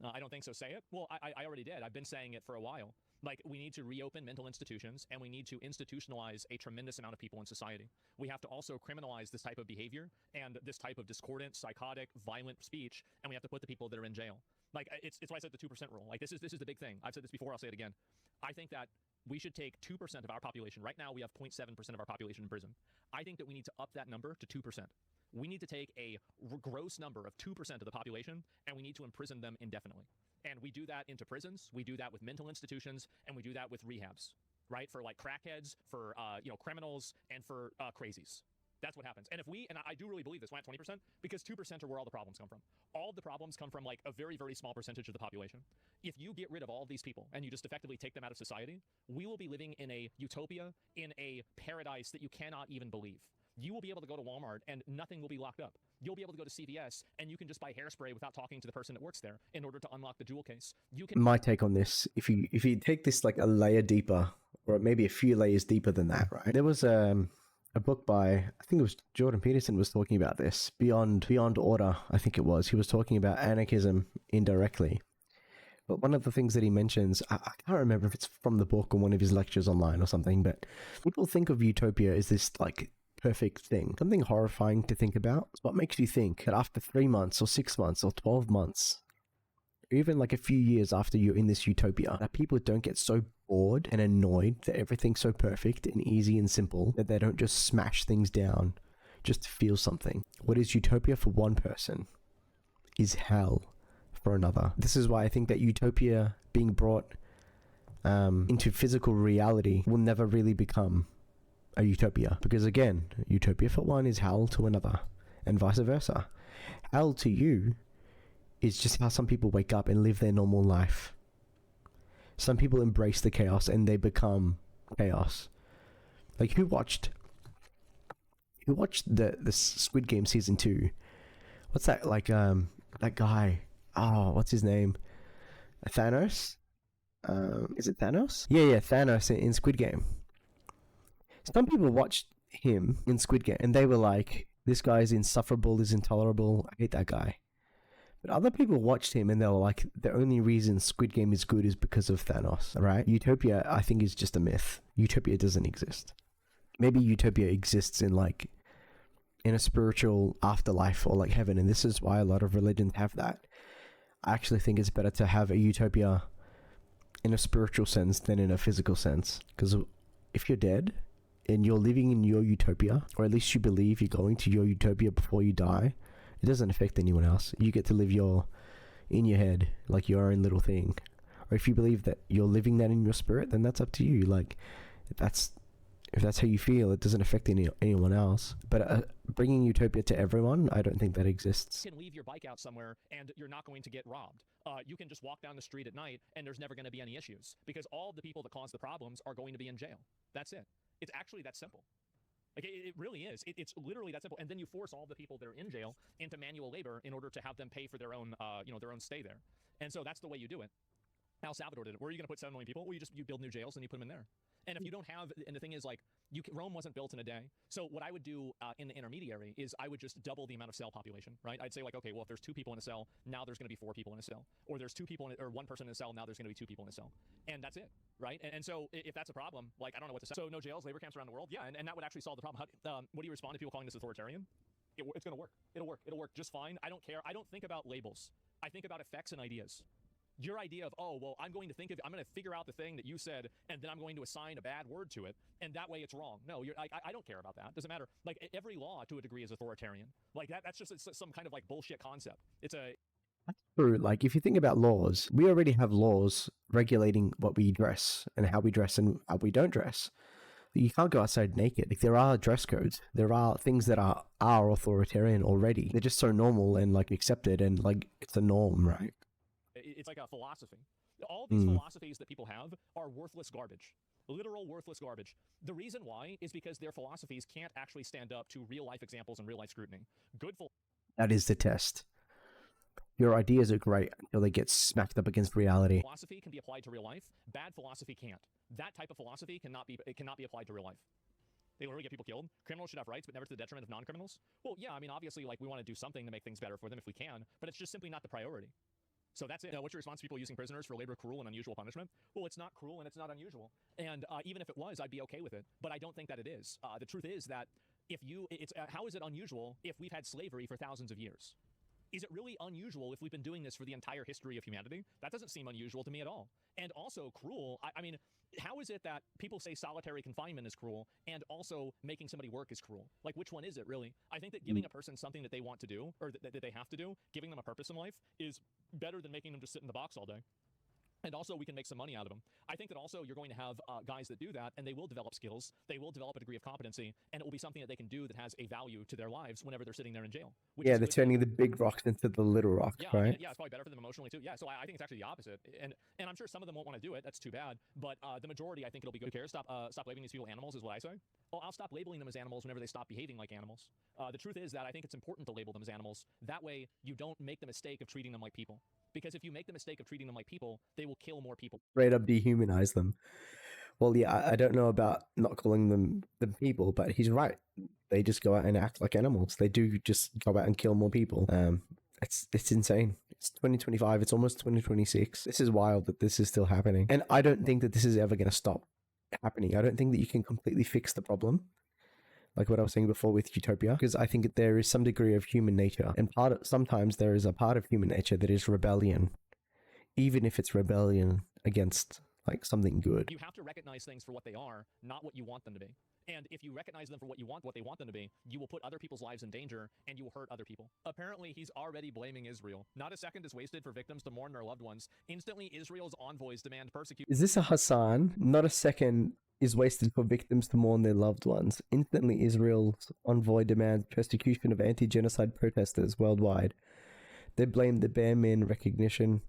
I don't think so. Say it? Well, I already did. I've been saying it for a while. Like, we need to reopen mental institutions, and we need to institutionalize a tremendous amount of people in society. We have to also criminalize this type of behavior and this type of discordant, psychotic, violent speech, and we have to put the people that are in jail. Like, it's why I said the 2% rule. Like, this is the big thing. I've said this before, I'll say it again. I think that we should take 2% of our population. Right now, we have 0.7% of our population in prison. I think that we need to up that number to 2%. We need to take a gross number of 2% of the population, and we need to imprison them indefinitely. And we do that into prisons, we do that with mental institutions, and we do that with rehabs, right? For like crackheads, for criminals, and for crazies. That's what happens. And if we, and I do really believe this, why not 20%? Because 2% are where all the problems come from. All the problems come from like a very, very small percentage of the population. If you get rid of all of these people and you just effectively take them out of society, we will be living in a utopia, in a paradise that you cannot even believe. You will be able to go to Walmart and nothing will be locked up. You'll be able to go to CVS and you can just buy hairspray without talking to the person that works there in order to unlock the jewel case. You can. My take on this, if you take this like a layer deeper, or maybe a few layers deeper than that, right? There was a book by, I think it was Jordan Peterson was talking about this, Beyond Order, I think it was. He was talking about anarchism indirectly. But one of the things that he mentions, I can't remember if it's from the book or one of his lectures online or something, but people think of utopia as this like perfect thing, something horrifying to think about. What makes you think that after 3 months or 6 months or 12 months, even like a few years after you're in this utopia, that people don't get so bored and annoyed that everything's so perfect and easy and simple that they don't just smash things down just to feel something. What is utopia for one person is hell for another. This is why I think that utopia being brought into physical reality will never really become a utopia, because again, utopia for one is hell to another, and vice versa. Hell to you is just how some people wake up and live their normal life. Some people embrace the chaos and they become chaos. Like who watched the Squid Game season 2? What's that, like that guy? Oh, what's his name? Thanos? Is it Thanos? Yeah, Thanos in Squid Game. Some people watched him in Squid Game and they were like, this guy is insufferable, is intolerable, I hate that guy. But other people watched him and they were like, the only reason Squid Game is good is because of Thanos, right? Utopia, I think, is just a myth. Utopia doesn't exist. Maybe utopia exists in a spiritual afterlife or like heaven, and this is why a lot of religions have that. I actually think it's better to have a utopia in a spiritual sense than in a physical sense, because if you're dead and you're living in your utopia, or at least you believe you're going to your utopia before you die, it doesn't affect anyone else. You get to live in your head, like your own little thing. Or if you believe that you're living that in your spirit, then that's up to you. Like, if that's how you feel, it doesn't affect anyone else. But bringing utopia to everyone, I don't think that exists. You can leave your bike out somewhere and you're not going to get robbed. You can just walk down the street at night and there's never going to be any issues, because all the people that cause the problems are going to be in jail. That's it. It's actually that simple. Like, it really is. It's literally that simple. And then you force all the people that are in jail into manual labor in order to have them pay for their own, their own stay there. And so that's the way you do it. El Salvador did it. Where are you going to put 7 million people? Well, you build new jails and you put them in there. And if you don't have, and the thing is, like, Rome wasn't built in a day. So what I would do in the intermediary is I would just double the amount of cell population, right? I'd say, like, okay, well, if there's 2 people in a cell, now there's going to be 4 people in a cell. Or there's 2 people or 1 person in a cell, now there's going to be 2 people in a cell. And that's it, right? And so if that's a problem, like, I don't know what to say. So no jails, labor camps around the world? Yeah, and that would actually solve the problem. What do you respond to people calling this authoritarian? It's going to work. It'll work. It'll work just fine. I don't care. I don't think about labels. I think about effects and ideas. Your idea of, oh, well, I'm going to figure out the thing that you said, and then I'm going to assign a bad word to it, and that way it's wrong. No, I don't care about that. Doesn't matter. Like, every law to a degree is authoritarian. Like, that's just some kind of like bullshit concept. That's true. Like, if you think about laws, we already have laws regulating what we dress and how we dress and how we don't dress. You can't go outside naked. Like, there are dress codes. There are things that are authoritarian already. They're just so normal and like accepted, and like it's a norm, right? It's like a philosophy. All these philosophies that people have are worthless garbage. Literal worthless garbage. The reason why is because their philosophies can't actually stand up to real life examples and real life scrutiny. That is the test. Your ideas are great until they get smacked up against reality. Philosophy can be applied to real life. Bad philosophy can't. That type of philosophy cannot be applied to real life. They literally get people killed. Criminals should have rights, but never to the detriment of non-criminals. Well, yeah, I mean, obviously, like, we want to do something to make things better for them if we can, but it's just simply not the priority. So that's it. What's your response to people using prisoners for labor, cruel, and unusual punishment? Well, it's not cruel and it's not unusual. And even if it was, I'd be okay with it. But I don't think that it is. The truth is that how is it unusual if we've had slavery for thousands of years? Is it really unusual if we've been doing this for the entire history of humanity? That doesn't seem unusual to me at all. And also cruel, I mean, how is it that people say solitary confinement is cruel and also making somebody work is cruel? Like, which one is it, really? I think that giving a person something that they want to do, or that they have to do, giving them a purpose in life, is better than making them just sit in the box all day. And also, we can make some money out of them. I think that also you're going to have guys that do that, and they will develop skills, they will develop a degree of competency, and it will be something that they can do that has a value to their lives whenever they're sitting there in jail. Yeah, they're turning the big rocks into the little rocks, right? Yeah, it's probably better for them emotionally, too. Yeah, so I think it's actually the opposite. And I'm sure some of them won't want to do it. That's too bad. But the majority, I think it'll be good. Who cares? Stop labeling these people animals is what I say. Well, I'll stop labeling them as animals whenever they stop behaving like animals. The truth is that I think it's important to label them as animals. That way, you don't make the mistake of treating them like people. Because if you make the mistake of treating them like people, they will kill more people. Straight up dehumanize them. Well, yeah, I don't know about not calling them the people, but he's right. They just go out and act like animals. They do just go out and kill more people. It's insane. It's 2025. It's almost 2026. This is wild that this is still happening. And I don't think that this is ever going to stop happening. I don't think that you can completely fix the problem, like what I was saying before with utopia, because I think there is some degree of human nature, and sometimes there is a part of human nature that is rebellion, even if it's rebellion against like something good. You have to recognize things for what they are, not what you want them to be. And if you recognize them for what they want them to be, you will put other people's lives in danger and you will hurt other people. Apparently, he's already blaming Israel. Not a second is wasted for victims to mourn their loved ones. Instantly, Israel's envoys demand persecution. Is this a Hassan? Not a second is wasted for victims to mourn their loved ones. Instantly, Israel's envoy demands persecution of anti-genocide protesters worldwide. They blame the bare minimum recognition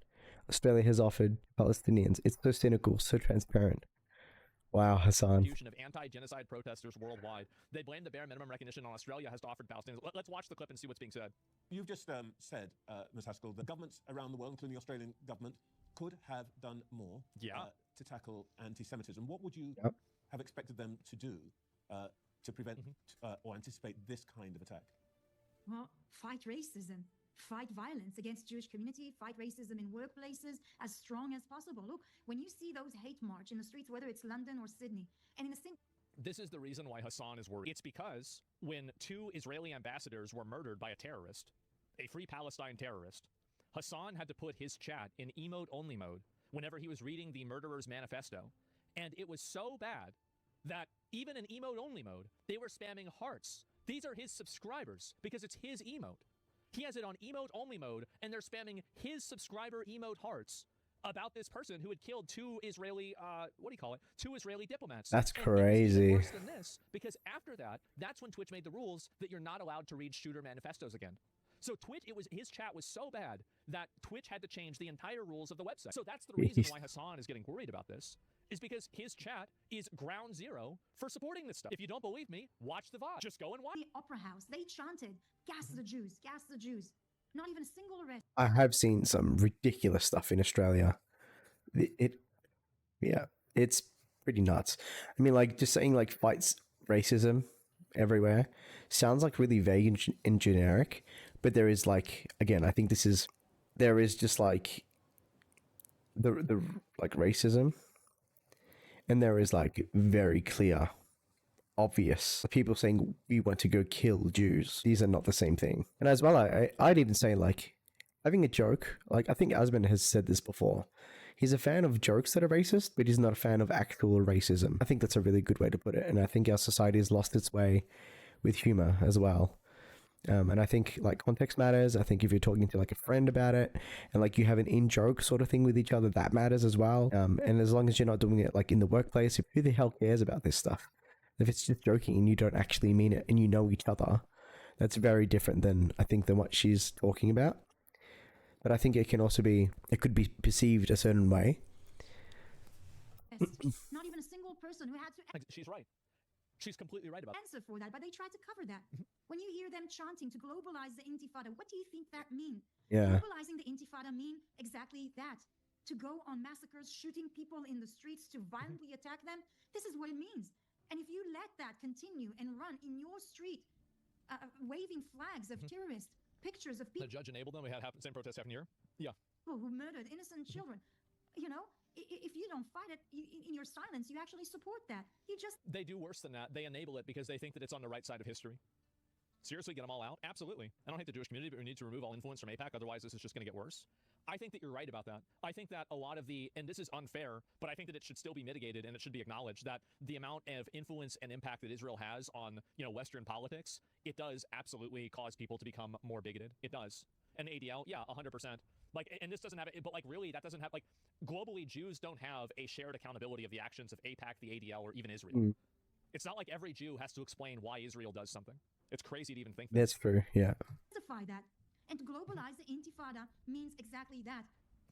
Australia has offered Palestinians. It's so cynical, so transparent. Wow, Hassan. Of anti-genocide protesters worldwide. They blame the bare minimum recognition Australia has offered Palestinians. Let's watch the clip and see what's being said. You've just said, Ms. Haskell, that governments around the world, including the Australian government, could have done more to tackle anti-Semitism. What would you have expected them to do to prevent or anticipate this kind of attack? Well, fight racism. Fight violence against Jewish community, fight racism in workplaces as strong as possible. Look, when you see those hate march in the streets, whether it's London or Sydney, and in the same... This is the reason why Hassan is worried. It's because when 2 Israeli ambassadors were murdered by a terrorist, a Free Palestine terrorist, Hassan had to put his chat in emote-only mode whenever he was reading the murderer's manifesto. And it was so bad that even in emote-only mode, they were spamming hearts. These are his subscribers because it's his emote. He has it on emote-only mode, and they're spamming his subscriber emote hearts about this person who had killed 2 Israeli, 2 Israeli diplomats. That's and crazy. It was worse than this, because after that, that's when Twitch made the rules that you're not allowed to read shooter manifestos again. So Twitch, his chat was so bad that Twitch had to change the entire rules of the website. So that's the reason why Hassan is getting worried about this, is because his chat is ground zero for supporting this stuff. If you don't believe me, watch the VOD. Just go and watch. The Opera House, they chanted, gas the Jews, gas the Jews. Not even a single arrest. I have seen some ridiculous stuff in Australia. It's pretty nuts. I mean, like, just saying, like, fights racism everywhere sounds like really vague and generic, but there is, like, again, I think there is just, like, the like, racism, and there is, like, very clear, obvious people saying we want to go kill Jews. These are not the same thing. And as well, I'd even say, like, having a joke, like, I think Asmon has said this before. He's a fan of jokes that are racist, but he's not a fan of actual racism. I think that's a really good way to put it. And I think our society has lost its way with humor as well. And I think, like, context matters. I think if you're talking to, like, a friend about it and, like, you have an in-joke sort of thing with each other, that matters as well. And as long as you're not doing it, like, in the workplace, who the hell cares about this stuff? If it's just joking and you don't actually mean it and you know each other, that's very different than, I think, than what she's talking about. But I think it could be perceived a certain way. Not even a single person who had to She's right. She's completely right about answer for that, but they tried to cover that. When you hear them chanting to globalize the Intifada, what do you think that means? Yeah. Globalizing the Intifada mean exactly that. To go on massacres, shooting people in the streets, to violently attack them. This is what it means. And if you let that continue and run in your street, waving flags of terrorists, pictures of people... The judge enabled them. We had the same protest happen here. Yeah. Who murdered innocent children. You know, if you don't fight it, in your silence, you actually support that. You just... They do worse than that. They enable it because they think that it's on the right side of history. Seriously, get them all out? Absolutely. I don't hate the Jewish community, but we need to remove all influence from AIPAC. Otherwise, this is just going to get worse. I think that you're right about that. I think that a lot of and this is unfair, but I think that it should still be mitigated and it should be acknowledged that the amount of influence and impact that Israel has on, Western politics, it does absolutely cause people to become more bigoted. It does. And ADL, yeah, 100%. Like, and this doesn't have it, but like, really, that doesn't have, like, globally, Jews don't have a shared accountability of the actions of AIPAC, the ADL, or even Israel. It's not like every Jew has to explain why Israel does something. It's crazy to even think that. That's true, yeah. That. And to globalize the Intifada means exactly that.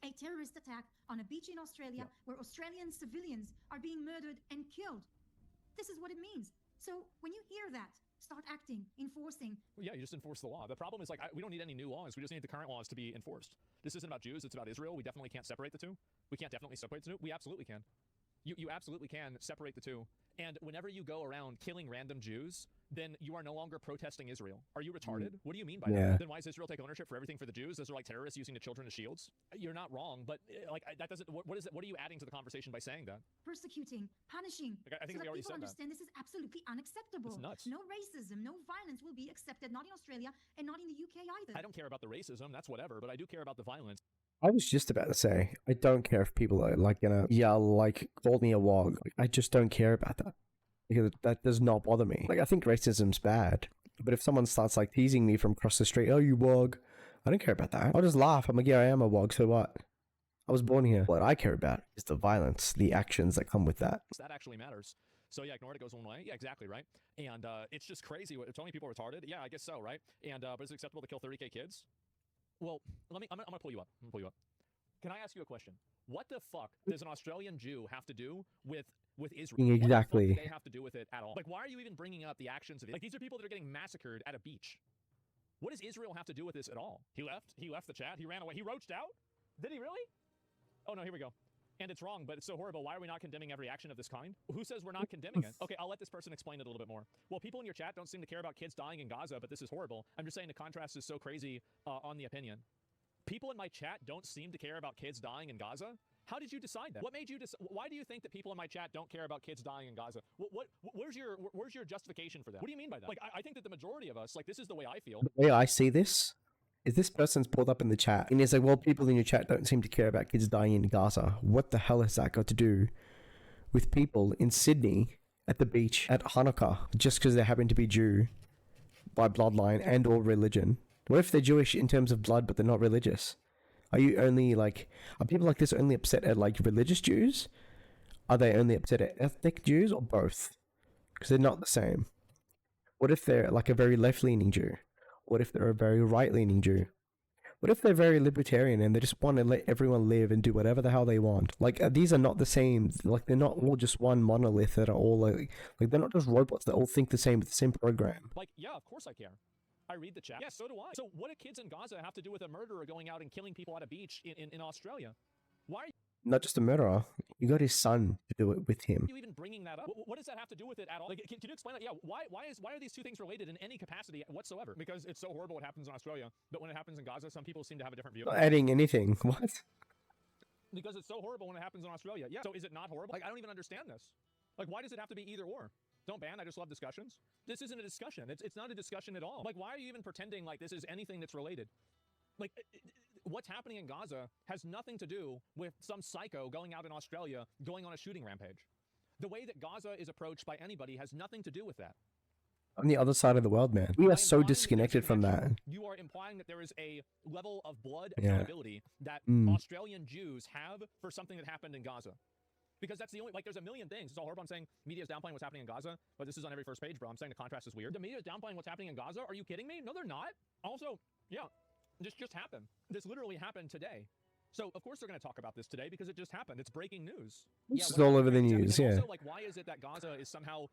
A terrorist attack on a beach in Australia where Australian civilians are being murdered and killed. This is what it means. So when you hear that, start acting, enforcing. Well, yeah, you just enforce the law. The problem is, like, we don't need any new laws. We just need the current laws to be enforced. This isn't about Jews. It's about Israel. We definitely can't separate the two. We can't definitely separate the two. We absolutely can. You absolutely can separate the two. And whenever you go around killing random Jews, then you are no longer protesting Israel. Are you retarded? What do you mean by that? Then why does Israel take ownership for everything for the Jews? Those are like terrorists using the children as shields. You're not wrong, but like that doesn't. What is it? What are you adding to the conversation by saying that? Persecuting, punishing. Like, I think so we already people said understand that. This is absolutely unacceptable. It's nuts. No racism, no violence will be accepted. Not in Australia and not in the UK either. I don't care about the racism. That's whatever. But I do care about the violence. I was just about to say, I don't care if people are like gonna yell, like, call me a wog. Like, I just don't care about that. Because that does not bother me. Like, I think racism's bad. But if someone starts like teasing me from across the street, oh, you wog, I don't care about that. I'll just laugh. I'm like, yeah, I am a wog, so what? I was born here. What I care about is the violence, the actions that come with that. That actually matters. So yeah, ignore it, it goes one way. Yeah, exactly, right? And it's just crazy. It's only people retarded. Yeah, I guess so, right? And but is it acceptable to kill 30K kids? Well, I'm gonna pull you up. I'm gonna pull you up. Can I ask you a question? What the fuck does an Australian Jew have to do with Israel? Exactly. What the fuck do they have to do with it at all? Like, why are you even bringing up the actions of it? Like, these are people that are getting massacred at a beach. What does Israel have to do with this at all? He left the chat. He ran away. He roached out? Did he really? Oh no, here we go. And it's wrong, but it's so horrible. Why are we not condemning every action of this kind? Who says we're not condemning it? Okay, I'll let this person explain it a little bit more. Well, people in your chat don't seem to care about kids dying in Gaza, but this is horrible. I'm just saying the contrast is so crazy on the opinion. People in my chat don't seem to care about kids dying in Gaza? How did you decide that? What made you decide? Why do you think that people in my chat don't care about kids dying in Gaza? Where's your justification for that? What do you mean by that? Like, I think that the majority of us, like, this is the way I feel. The way I see this is this person's pulled up in the chat and he's like, well, people in your chat don't seem to care about kids dying in Gaza. What the hell has that got to do with people in Sydney at the beach at Hanukkah just because they happen to be Jew by bloodline and or religion? What if they're Jewish in terms of blood but they're not religious? Are you only like, are people like this only upset at like religious Jews? Are they only upset at ethnic Jews or both? Because they're not the same. What if they're like a very left-leaning Jew? What if they're a very right-leaning Jew? What if they're very libertarian and they just want to let everyone live and do whatever the hell they want? Like, these are not the same. Like, they're not all just one monolith that are all like they're not just robots that all think the same with the same program. Like, yeah, of course I care. I read the chat. Yeah, so do I. So what do kids in Gaza have to do with a murderer going out and killing people at a beach in Australia? Why are Not just a murderer. You got his son to do it with him. you even bringing that up? What does that have to do with it at all? Like, can you explain that? Yeah, why are these two things related in any capacity whatsoever? Because it's so horrible what happens in Australia, but when it happens in Gaza, some people seem to have a different view. Not adding anything. What? Because it's so horrible when it happens in Australia. Yeah. So is it not horrible? Like, I don't even understand this. Like, why does it have to be either or? Don't ban. I just love discussions. This isn't a discussion. It's not a discussion at all. Like, why are you even pretending like this is anything that's related? Like, what's happening in Gaza has nothing to do with some psycho going out in Australia going on a shooting rampage. The way that Gaza is approached by anybody has nothing to do with that. On the other side of the world, man. We are so disconnected from that. You are implying that there is a level of blood accountability that Australian Jews have for something that happened in Gaza. Because that's the only, like, there's a million things. It's all horrible. I'm saying media's downplaying what's happening in Gaza, but this is on every first page, bro. I'm saying the contrast is weird. The media's downplaying what's happening in Gaza? Are you kidding me? No, they're not. Also, yeah, this just happened. This literally happened today. So, of course, they're going to talk about this today because it just happened. It's breaking news. It's all over the news, yeah. Also, like, why is it that Gaza is somehow...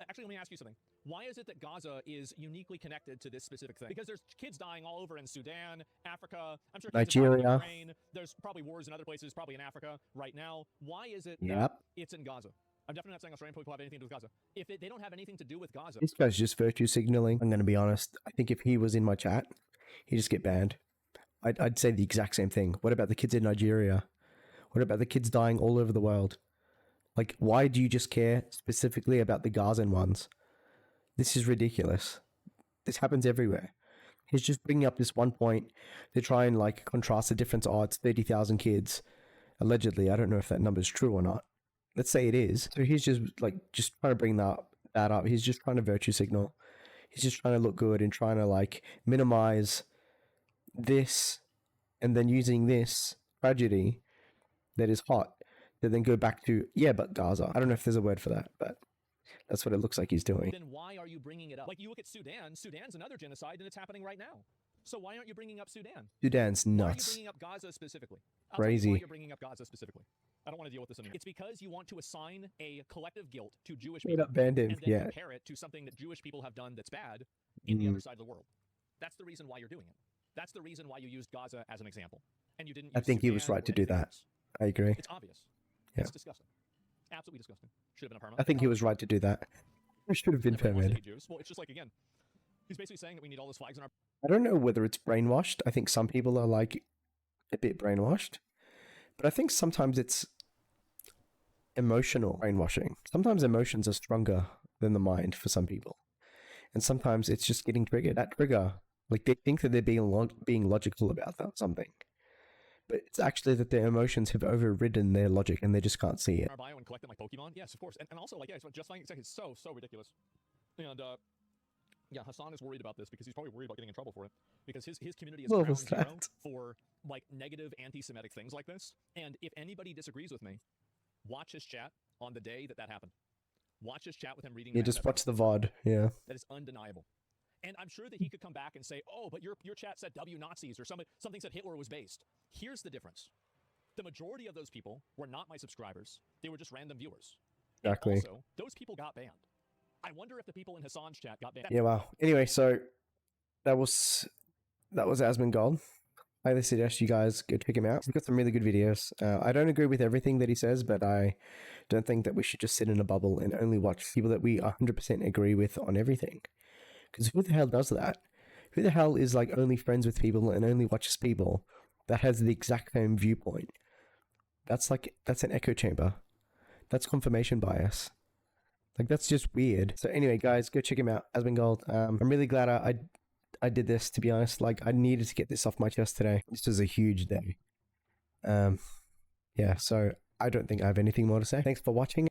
Actually, let me ask you something. Why is it that Gaza is uniquely connected to this specific thing? Because there's kids dying all over in Sudan, Africa, I'm sure Nigeria. In Ukraine. There's probably wars in other places, probably in Africa right now. Why is it that it's in Gaza? I'm definitely not saying Australian people have anything to do with Gaza. If they don't have anything to do with Gaza... This guy's just virtue signaling. I'm going to be honest. I think if he was in my chat, he'd just get banned. I'd say the exact same thing. What about the kids in Nigeria? What about the kids dying all over the world? Like, why do you just care specifically about the Gazan ones? This is ridiculous. This happens everywhere. He's just bringing up this one point to try and, like, contrast the difference. Oh, it's 30,000 kids. Allegedly. I don't know if that number's true or not. Let's say it is. So he's just, like, just trying to bring that up. He's just trying to virtue signal. He's just trying to look good and trying to, like, minimize this and then using this tragedy that is hot to then go back to, yeah, but Gaza. I don't know if there's a word for that, but that's what it looks like he's doing. Then why are you bringing it up? Like, you look at Sudan. Sudan's another genocide, and it's happening right now. So why aren't you bringing up Sudan? Sudan's nuts. Why are you bringing up Gaza specifically? Crazy. Why you're bringing up Gaza specifically. I don't want to deal with this anymore. It's because you want to assign a collective guilt to Jewish people and then compare it to something that Jewish people have done that's bad in the other side of the world. That's the reason why you're doing it. That's the reason why you used Gaza as an example. And you didn't use I think he was right to do that. I agree. It's obvious. Yeah. It's disgusting. Absolutely disgusting. Should have been a permanent. I think he was right to do that. It should have been permitted. Well, it's just like, again, he's basically saying that we need all those flags in our... I don't know whether it's brainwashed. I think some people are, like, a bit brainwashed. But I think sometimes it's emotional brainwashing. Sometimes emotions are stronger than the mind for some people. And sometimes it's just getting triggered. That trigger, like, they think that they're being logical about that, something. but it's actually that their emotions have overridden their logic and they just can't see it. Our bio and collect them like Pokemon? Yes, of course. And also, like, yeah, just finding it's so ridiculous. And, yeah, Hassan is worried about this because he's probably worried about getting in trouble for it. Because his community is ground zero for, like, negative anti-Semitic things like this. And if anybody disagrees with me, watch his chat on the day that happened. Watch his chat with him reading. Yeah, just watch the VOD. Yeah. That is undeniable. And I'm sure that he could come back and say, oh, but your chat said W-Nazis or something said Hitler was based. Here's the difference. The majority of those people were not my subscribers. They were just random viewers. Exactly. And also, those people got banned. I wonder if the people in Hassan's chat got banned. Yeah, wow. Anyway, so that was Asmongold. I highly suggest you guys go check him out. He's got some really good videos. I don't agree with everything that he says, but I don't think that we should just sit in a bubble and only watch people that we 100% agree with on everything. Because who the hell does that? Who the hell is like only friends with people and only watches people that has the exact same viewpoint? That's an echo chamber. That's confirmation bias. Like, that's just weird. So anyway, guys, go check him out, Asmongold. I'm really glad I did this, to be honest. Like, I needed to get this off my chest today. This was a huge day. Yeah, so I don't think I have anything more to say. Thanks for watching.